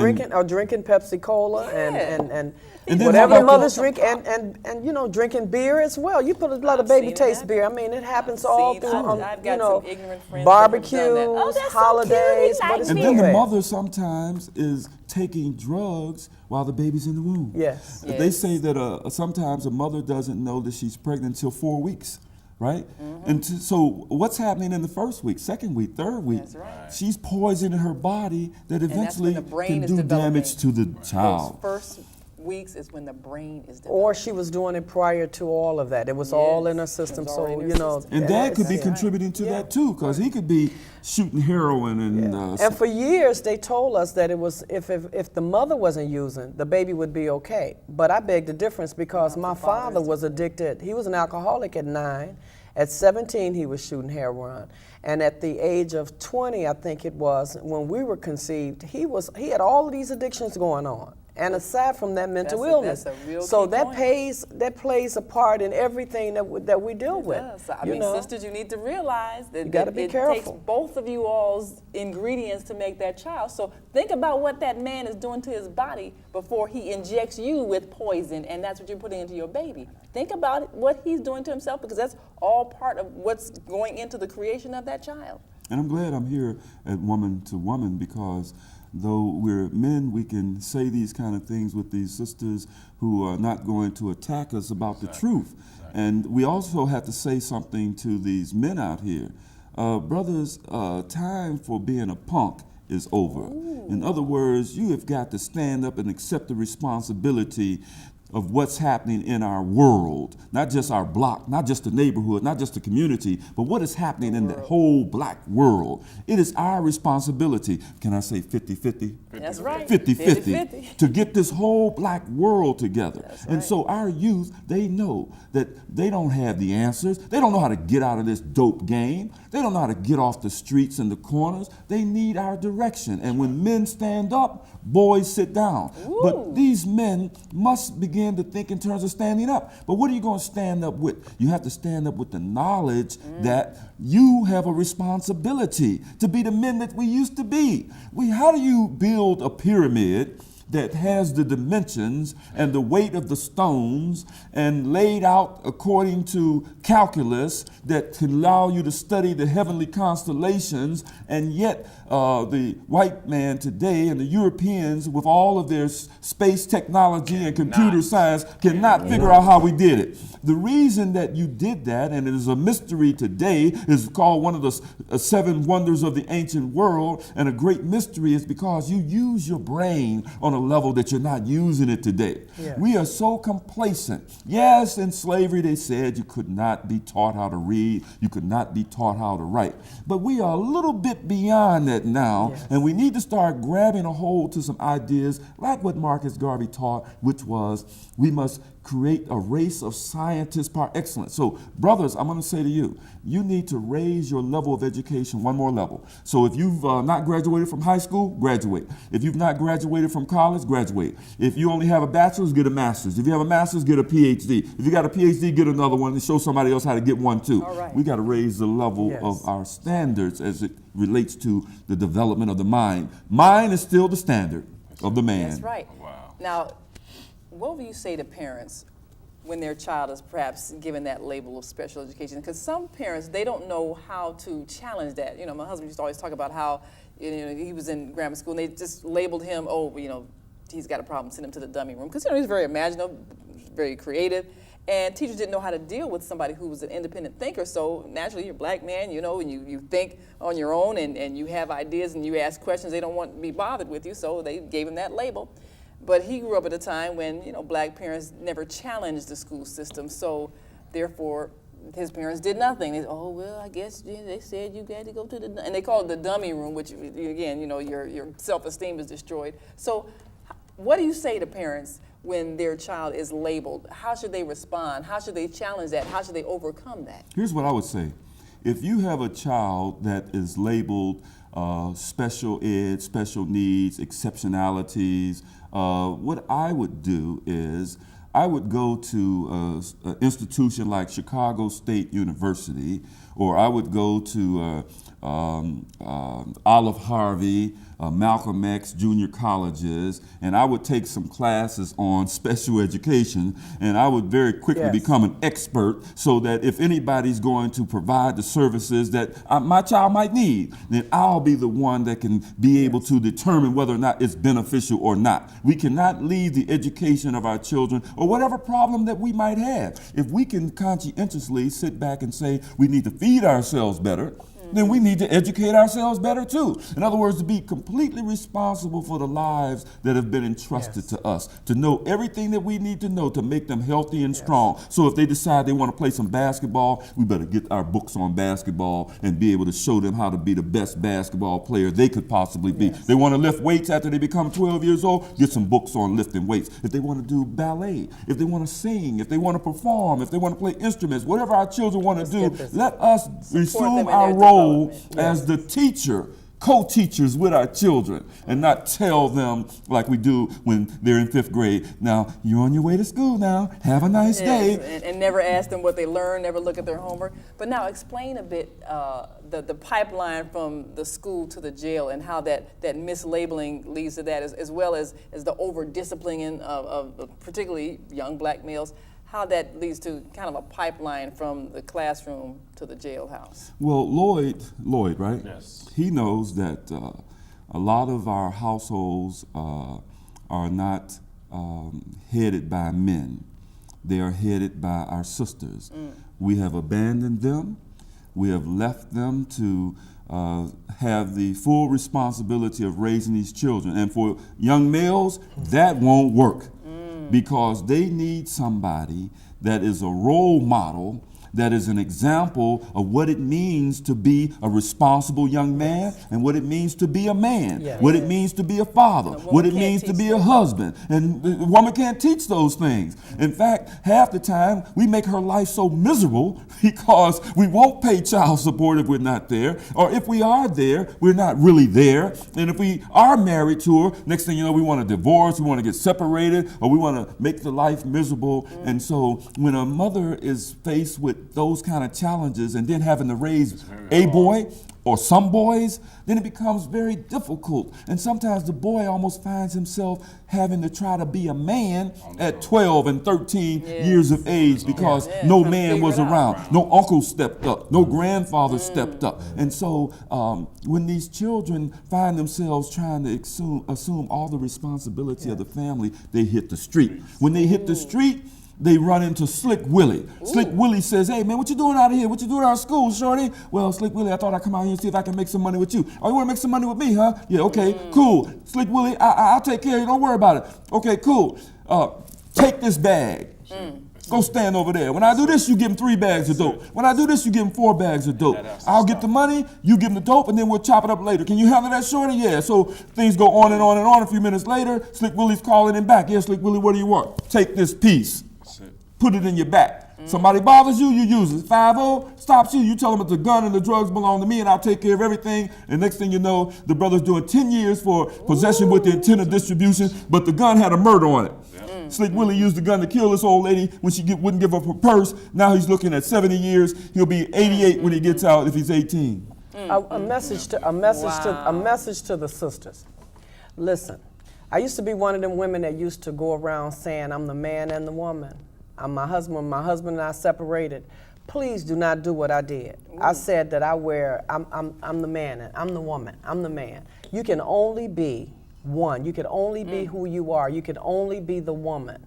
[SPEAKER 2] drinking Pepsi Cola and
[SPEAKER 4] And then
[SPEAKER 2] whatever
[SPEAKER 4] how
[SPEAKER 2] the
[SPEAKER 4] about
[SPEAKER 2] mothers drink, and drinking beer as well. You put a lot of baby
[SPEAKER 1] seen
[SPEAKER 2] taste
[SPEAKER 1] that.
[SPEAKER 2] beer. I mean, it happens
[SPEAKER 1] I've
[SPEAKER 2] all
[SPEAKER 1] seen-
[SPEAKER 2] through,
[SPEAKER 1] I've got some ignorant friends that have done that.
[SPEAKER 2] barbecues,
[SPEAKER 1] Oh, that's so cute. He
[SPEAKER 2] holidays.
[SPEAKER 1] likes
[SPEAKER 2] But it's
[SPEAKER 4] And
[SPEAKER 1] me.
[SPEAKER 4] then the
[SPEAKER 2] okay.
[SPEAKER 4] mother sometimes is taking drugs while the baby's in the womb.
[SPEAKER 2] Yes.
[SPEAKER 1] Yes.
[SPEAKER 4] They say that sometimes a mother doesn't know that she's pregnant until 4 weeks, right? And so what's happening in the first week, second week, third week?
[SPEAKER 1] That's right.
[SPEAKER 4] She's poisoning her body that
[SPEAKER 1] that's when
[SPEAKER 4] eventually
[SPEAKER 1] the brain
[SPEAKER 4] can
[SPEAKER 1] is
[SPEAKER 4] do
[SPEAKER 1] developing.
[SPEAKER 4] damage to the
[SPEAKER 1] Those
[SPEAKER 4] child.
[SPEAKER 1] first weeks is when the brain is developing.
[SPEAKER 2] Or she was doing it prior to all of that. It was all in her
[SPEAKER 1] Yes,
[SPEAKER 2] system.
[SPEAKER 1] it was
[SPEAKER 2] So,
[SPEAKER 1] already in
[SPEAKER 2] you
[SPEAKER 1] her
[SPEAKER 2] know.
[SPEAKER 1] system.
[SPEAKER 4] And dad could be
[SPEAKER 2] it's-
[SPEAKER 4] contributing to that too, because he could be shooting heroin and
[SPEAKER 2] And for years, they told us that it was if the mother wasn't using, the baby would be okay. But I beg the difference because my father was addicted. He was an alcoholic at 9, At 17, he was shooting heroin. And at the age of 20, I think it was, when we were conceived, he had all of these addictions going on. And aside from that, mental illness.
[SPEAKER 1] That's a real
[SPEAKER 2] so
[SPEAKER 1] key
[SPEAKER 2] that
[SPEAKER 1] point.
[SPEAKER 2] plays a part in everything that we deal with.
[SPEAKER 1] Does. I mean, sisters, you need to realize that
[SPEAKER 2] you gotta be
[SPEAKER 1] it
[SPEAKER 2] careful.
[SPEAKER 1] takes both of you all's ingredients to make that child. So think about what that man is doing to his body before he injects you with poison, and that's what you're putting into your baby. Think about it, what he's doing to himself, because that's all part of what's going into the creation of that child.
[SPEAKER 4] And I'm glad I'm here at Woman to Woman, because though we're men, we can say these kind of things with these sisters who are not going to attack us about the truth. And we also have to say something to these men out here. Brothers, time for being a punk is over. Ooh. In other words, you have got to stand up and accept the responsibility of what's happening in our world, not just our block, not just the neighborhood, not just the community, but what is happening in the whole black world. It is our responsibility, can I say 50-50?
[SPEAKER 1] That's right.
[SPEAKER 4] 50-50, to get this whole black world together.
[SPEAKER 1] That's
[SPEAKER 4] and
[SPEAKER 1] right.
[SPEAKER 4] so our youth, they know that they don't have the answers. They don't know how to get out of this dope game. They don't know how to get off the streets and the corners. They need our direction. And when men stand up, boys sit down.
[SPEAKER 1] Ooh.
[SPEAKER 4] But these men must begin to think in terms of standing up. But what are you going to stand up with? You have to stand up with the knowledge that you have a responsibility to be the men that we used to be. How do you build a pyramid that has the dimensions and the weight of the stones and laid out according to calculus that can allow you to study the heavenly constellations, and yet the white man today and the Europeans with all of their space technology and computer science cannot figure out how we did it. The reason that you did that, and it is a mystery today, is called one of the 7 wonders of the ancient world, and a great mystery is because you use your brain on a level that you're not using it today. Yeah. We are so complacent. Yes, in slavery they said you could not be taught how to read, you could not be taught how to write. But we are a little bit beyond that now, yes. And we need to start grabbing a hold to some ideas like what Marcus Garvey taught, which was we must create a race of scientists par excellence. So, brothers, I'm going to say to you, you need to raise your level of education one more level. So if you've not graduated from high school, graduate. If you've not graduated from college, graduate. If you only have a bachelor's, get a master's. If you have a master's, get a PhD. If you got a PhD, get another one and show somebody else how to get one too.
[SPEAKER 1] All right.
[SPEAKER 4] We got to raise the level
[SPEAKER 2] Yes.
[SPEAKER 4] of our standards as it relates to the development of the mind. Mind is still the standard of the man.
[SPEAKER 1] That's right.
[SPEAKER 3] Wow.
[SPEAKER 1] Now, what would you say to parents when their child is perhaps given that label of special education? Because some parents, they don't know how to challenge that. You know, my husband used to always talk about how, you know, he was in grammar school and they just labeled him, oh, you know, he's got a problem, send him to the dummy room. Because, you know, he's very imaginative, very creative. And teachers didn't know how to deal with somebody who was an independent thinker. So naturally, you're a black man, you know, and you think on your own and you have ideas and you ask questions. They don't want to be bothered with you, so they gave him that label. But he grew up at a time when, you know, black parents never challenged the school system. So therefore, his parents did nothing. They said, oh, well, I guess they said you got to go to the, and they call it the dummy room, which again, you know, your self-esteem is destroyed. So what do you say to parents when their child is labeled? How should they respond? How should they challenge that? How should they overcome that?
[SPEAKER 4] Here's what I would say. If you have a child that is labeled special ed, special needs, exceptionalities, what I would do is I would go to an institution like Chicago State University, or I would go to Olive Harvey, Malcolm X, junior colleges, and I would take some classes on special education, and I would very quickly become an expert so that if anybody's going to provide the services that my child might need, then I'll be the one that can be able to determine whether or not it's beneficial or not. We cannot leave the education of our children or whatever problem that we might have. If we can conscientiously sit back and say we need to feed ourselves better, then we need to educate ourselves better too. In other words, to be completely responsible for the lives that have been entrusted to us, to know everything that we need to know to make them healthy and strong. So if they decide they want to play some basketball, we better get our books on basketball and be able to show them how to be the best basketball player they could possibly be. They want to lift weights after they become 12 years old, get some books on lifting weights. If they want to do ballet, if they want to sing, if they want to perform, if they want to play instruments, whatever our children want to do, let us resume our role as the teacher, co-teachers with our children, and not tell them like we do when they're in 5th grade. Now, you're on your way to school now. Have a nice day.
[SPEAKER 1] And never ask them what they learn, never look at their homework. But now explain a bit the pipeline from the school to the jail and how that mislabeling leads to that, as well as the over-disciplining of particularly young black males, how that leads to kind of a pipeline from the classroom to the jailhouse.
[SPEAKER 4] Well, Lloyd, right?
[SPEAKER 3] Yes.
[SPEAKER 4] He knows that a lot of our households are not headed by men. They are headed by our sisters. We have abandoned them. We have left them to have the full responsibility of raising these children. And for young males, that won't work. Because they need somebody that is a role model, that is an example of what it means to be a responsible young man and what it means to be a man, what it means to be a father, what it means to be a husband. And the woman can't teach those things. In fact, half the time we make her life so miserable because we won't pay child support if we're not there, or if we are there, we're not really there. And if we are married to her, next thing you know, we want to divorce, we want to get separated, or we want to make the life miserable. And so when a mother is faced with those kind of challenges and then having to raise a boy or some boys, then it becomes very difficult. And sometimes the boy almost finds himself having to try to be a man at 12 and 13 years of age because no man was around. No uncle stepped up. No grandfather stepped up. And so when these children find themselves trying to assume all the responsibility of the family, they hit the street. When they hit the street, they run into Slick Willie. Slick Willie says, "Hey man, what you doing out of here? What you doing out of school, shorty?" "Well, Slick Willie, I thought I'd come out here and see if I can make some money with you." "Oh, you want to make some money with me, huh?" "Yeah, okay, cool. Slick Willie, I'll take care of you. Don't worry about it." "Okay, cool. Take this bag. Go stand over there. When I do this, you give him 3 bags of dope. When I do this, you give him 4 bags of dope. I'll get the money, you give him the dope, and then we'll chop it up later. Can you handle that, shorty?" "Yeah." So things go on and on and on. A few minutes later, Slick Willie's calling him back. "Yeah, Slick Willie, what do you want?" "Take this piece. Put it in your back. Somebody bothers you, you use it. 5-0 stops you, you tell them that the gun and the drugs belong to me and I'll take care of everything." And next thing you know, the brother's doing 10 years for possession with the intent of distribution, but the gun had a murder on it. Slick Willie used the gun to kill this old lady when she wouldn't give up her purse. Now he's looking at 70 years. He'll be 88 when he gets out if he's 18.
[SPEAKER 2] A message to the sisters. Listen, I used to be one of them women that used to go around saying, "I'm the man and the woman. I'm my husband. When my husband and I separated, please do not do what I did." I said that I'm the man and I'm the woman. I'm the man. You can only be one. You can only be who you are. You can only be the woman.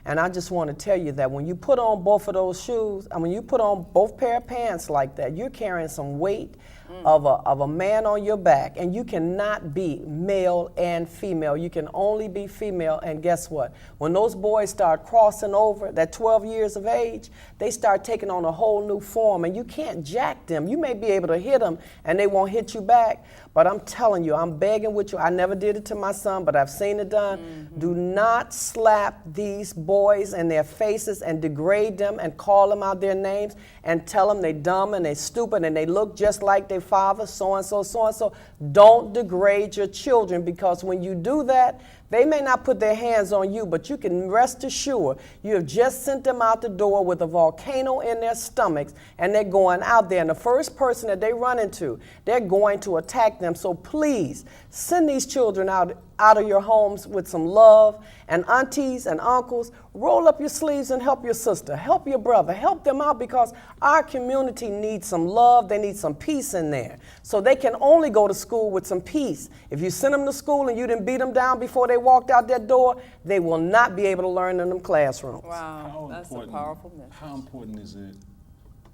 [SPEAKER 2] And I just want to tell you that when you put on both of those shoes, and when you put on both pair of pants like that, you're carrying some weight of a man on your back, and you cannot be male and female. You can only be female. And guess what? When those boys start crossing over that 12 years of age, they start taking on a whole new form, and you can't jack them. You may be able to hit them and they won't hit you back, but I'm telling you, I'm begging with you. I never did it to my son, but I've seen it done. Do not slap these boys in their faces and degrade them and call them out their names and tell them they dumb and they stupid and they look just like their father, so-and-so, so-and-so. Don't degrade your children, because when you do that, they may not put their hands on you, but you can rest assured you have just sent them out the door with a volcano in their stomachs, and they're going out there, and the first person that they run into, they're going to attack them. So please, send these children out of your homes with some love, and aunties and uncles, roll up your sleeves and help your sister, help your brother, help them out, because our community needs some love. They need some peace in there. So they can only go to school with some peace. If you send them to school and you didn't beat them down before they walked out that door, they will not be able to learn in them classrooms.
[SPEAKER 1] Wow, that's a powerful message.
[SPEAKER 3] How important is it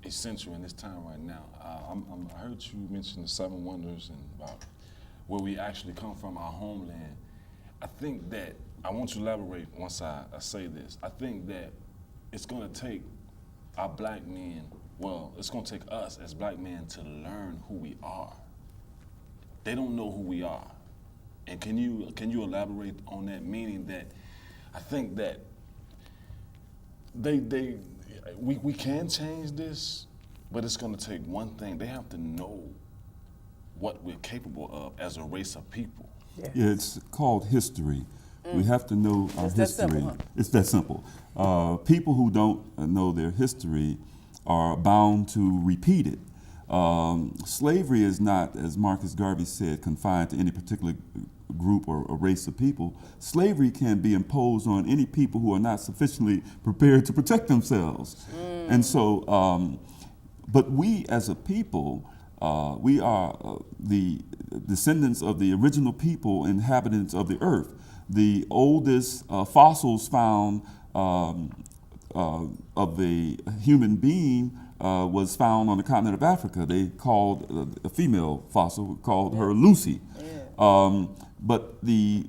[SPEAKER 3] essential in this time right now. I heard you mention the 7 wonders and about where we actually come from, our homeland. I think that, I want to elaborate once I say this. I think that it's gonna take our black men, well, it's gonna take us as black men to learn who we are. They don't know who we are. And can you elaborate on that, meaning that I think that we can change this, but it's gonna take one thing. They have to know what we're capable of as a race of people.
[SPEAKER 2] Yes.
[SPEAKER 4] Yeah, it's called history. We have to know our
[SPEAKER 1] It's that
[SPEAKER 4] history.
[SPEAKER 1] simple, huh?
[SPEAKER 4] It's that simple. People who don't know their history are bound to repeat it. Slavery is not, as Marcus Garvey said, confined to any particular group or a race of people. Slavery can be imposed on any people who are not sufficiently prepared to protect themselves. And so, but we as a people, we are the descendants of the original people, inhabitants of the earth. The oldest fossils found of a human being was found on the continent of Africa. They called a female fossil, called her Lucy. But the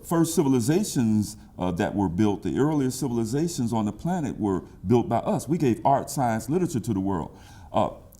[SPEAKER 4] first civilizations that were built, the earliest civilizations on the planet were built by us. We gave art, science, literature to the world.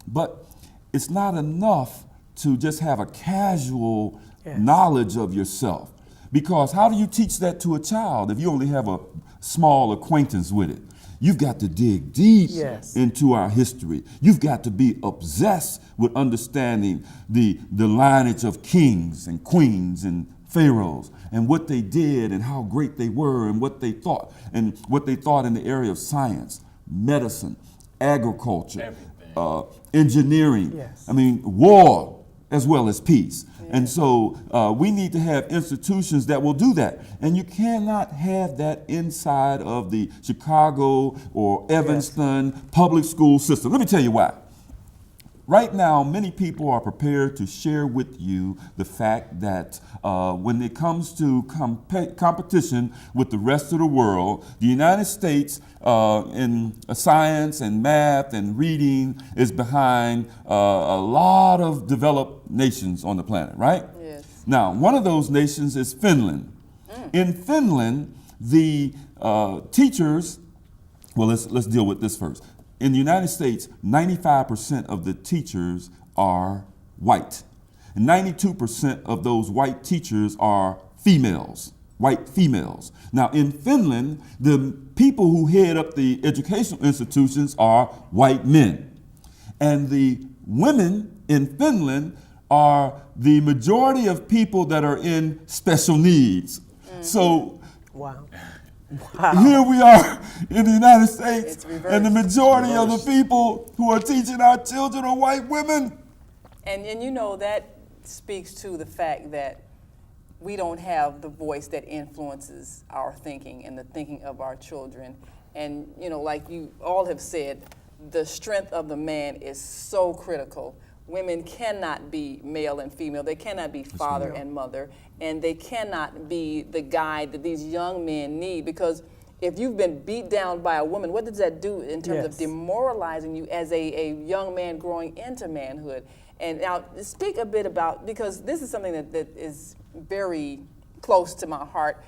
[SPEAKER 4] But it's not enough to just have a casual knowledge of yourself. Because how do you teach that to a child if you only have a small acquaintance with it? You've got to dig deep into our history. You've got to be obsessed with understanding the lineage of kings and queens and pharaohs and what they did and how great they were and what they thought in the area of science, medicine, agriculture, engineering, I mean, war as well as peace. And so we need to have institutions that will do that. And you cannot have that inside of the Chicago or Evanston public school system. Let me tell you why. Right now, many people are prepared to share with you the fact that when it comes to competition with the rest of the world, the United States in science and math and reading is behind a lot of developed nations on the planet, right?
[SPEAKER 1] Yes.
[SPEAKER 4] Now, one of those nations is Finland. In Finland, the teachers, well, let's deal with this first. In the United States, 95% of the teachers are white. And 92% of those white teachers are females, white females. Now, in Finland, the people who head up the educational institutions are white men. And the women in Finland are the majority of people that are in special needs. So,
[SPEAKER 2] Wow.
[SPEAKER 4] here we are in the United States,
[SPEAKER 1] It's reversed.
[SPEAKER 4] and the majority of the people who are teaching our children are white women.
[SPEAKER 1] And you know, that speaks to the fact that we don't have the voice that influences our thinking and the thinking of our children. And, you know, like you all have said, the strength of the man is so critical. Women cannot be male and female. They cannot be father and mother. And they cannot be the guide that these young men need. Because if you've been beat down by a woman, what does that do in terms of demoralizing you as a young man growing into manhood? And now speak a bit about, because this is something that is very close to my heart,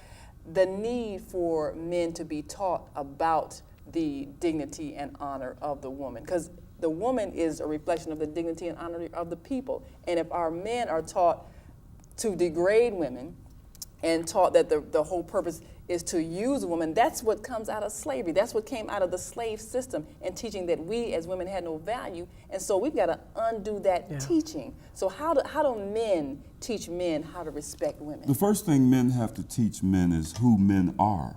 [SPEAKER 1] the need for men to be taught about the dignity and honor of the woman. Because the woman is a reflection of the dignity and honor of the people. And if our men are taught to degrade women and taught that the whole purpose is to use a woman, that's what comes out of slavery. That's what came out of the slave system, and teaching that we as women had no value. And so we've got to undo that teaching. So how do men teach men how to respect women?
[SPEAKER 4] The first thing men have to teach men is who men are.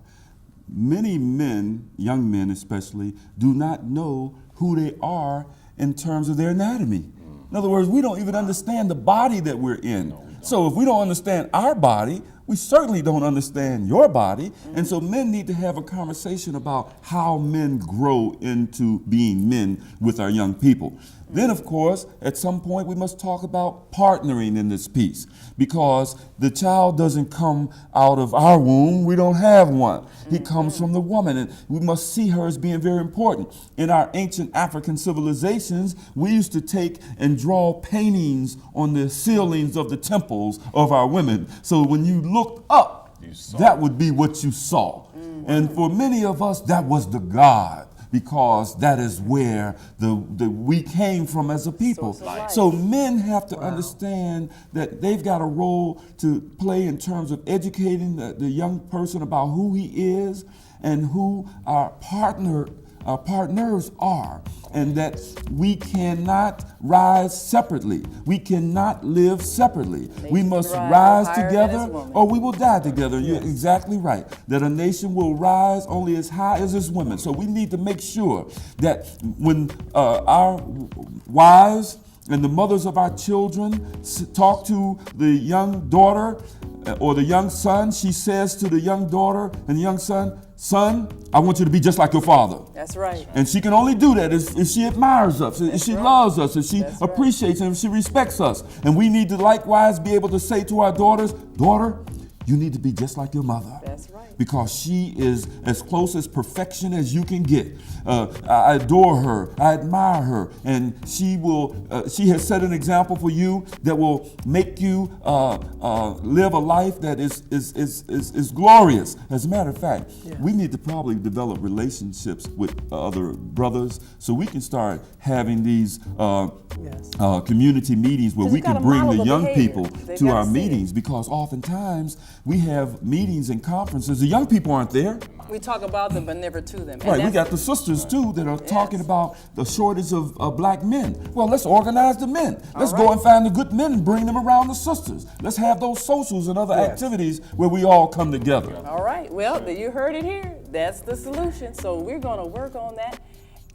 [SPEAKER 4] Many men, young men especially, do not know who they are in terms of their anatomy. In other words, we don't even understand the body that we're in. So if we don't understand our body, we certainly don't understand your body. And so men need to have a conversation about how men grow into being men with our young people. Then, of course, at some point, we must talk about partnering in this piece, because the child doesn't come out of our womb. We don't have one. He comes from the woman, and we must see her as being very important. In our ancient African civilizations, we used to take and draw paintings on the ceilings of the temples of our women. So when you looked up, that would be what you saw. And for many of us, that was the God, because that is where we came from as a people. So men have to understand that they've got a role to play in terms of educating the young person about who he is and who our partners are, and that we cannot rise separately. We cannot live separately. We must rise together or we will die together. Yes. You're exactly right. That a nation will rise only as high as its women. So we need to make sure that when our wives and the mothers of our children talk to the young daughter or the young son, she says to the young daughter and the young son, "Son, I want you to be just like your father."
[SPEAKER 1] That's right.
[SPEAKER 4] And she can only do that if she admires us, if she loves us, if she appreciates us, if she respects us. And we need to likewise be able to say to our daughters, "Daughter, you need to be just like your mother."
[SPEAKER 1] That's right.
[SPEAKER 4] Because she is as close as perfection as you can get. I adore her. I admire her. And she has set an example for you that will make you live a life that is glorious. As a matter of fact, we need to probably develop relationships with other brothers so we can start having these community meetings where we can bring the young people to our meetings, because oftentimes we have meetings and conferences. The young people aren't there.
[SPEAKER 1] We talk about them, but never to them.
[SPEAKER 4] Right, we got the sisters too that are talking about the shortage of black men. Well, let's organize the men. Let's go and find the good men and bring them around the sisters. Let's have those socials and other activities where we all come together.
[SPEAKER 1] All right, well, you heard it here. That's the solution. So we're going to work on that.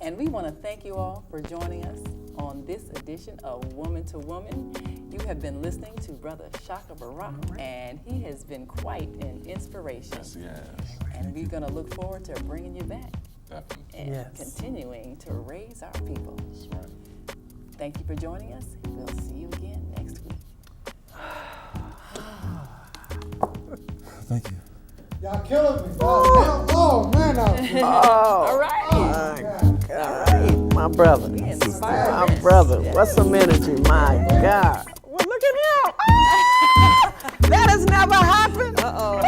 [SPEAKER 1] And we want to thank you all for joining us on this edition of Woman to Woman. You have been listening to Brother Shaka Barak, and he has been quite an inspiration.
[SPEAKER 3] Yes, yes.
[SPEAKER 1] And we're going to look forward to bringing you back
[SPEAKER 3] Definitely.
[SPEAKER 1] and continuing to raise our people.
[SPEAKER 3] That's right.
[SPEAKER 1] Thank you for joining us. We'll see you again next week.
[SPEAKER 4] Thank you.
[SPEAKER 5] Y'all killing me. Oh, man.
[SPEAKER 1] All right.
[SPEAKER 2] My brother.
[SPEAKER 1] Inspired.
[SPEAKER 2] My brother. What's some energy? My God. Well, look at him. That has never happened.
[SPEAKER 1] Uh-oh.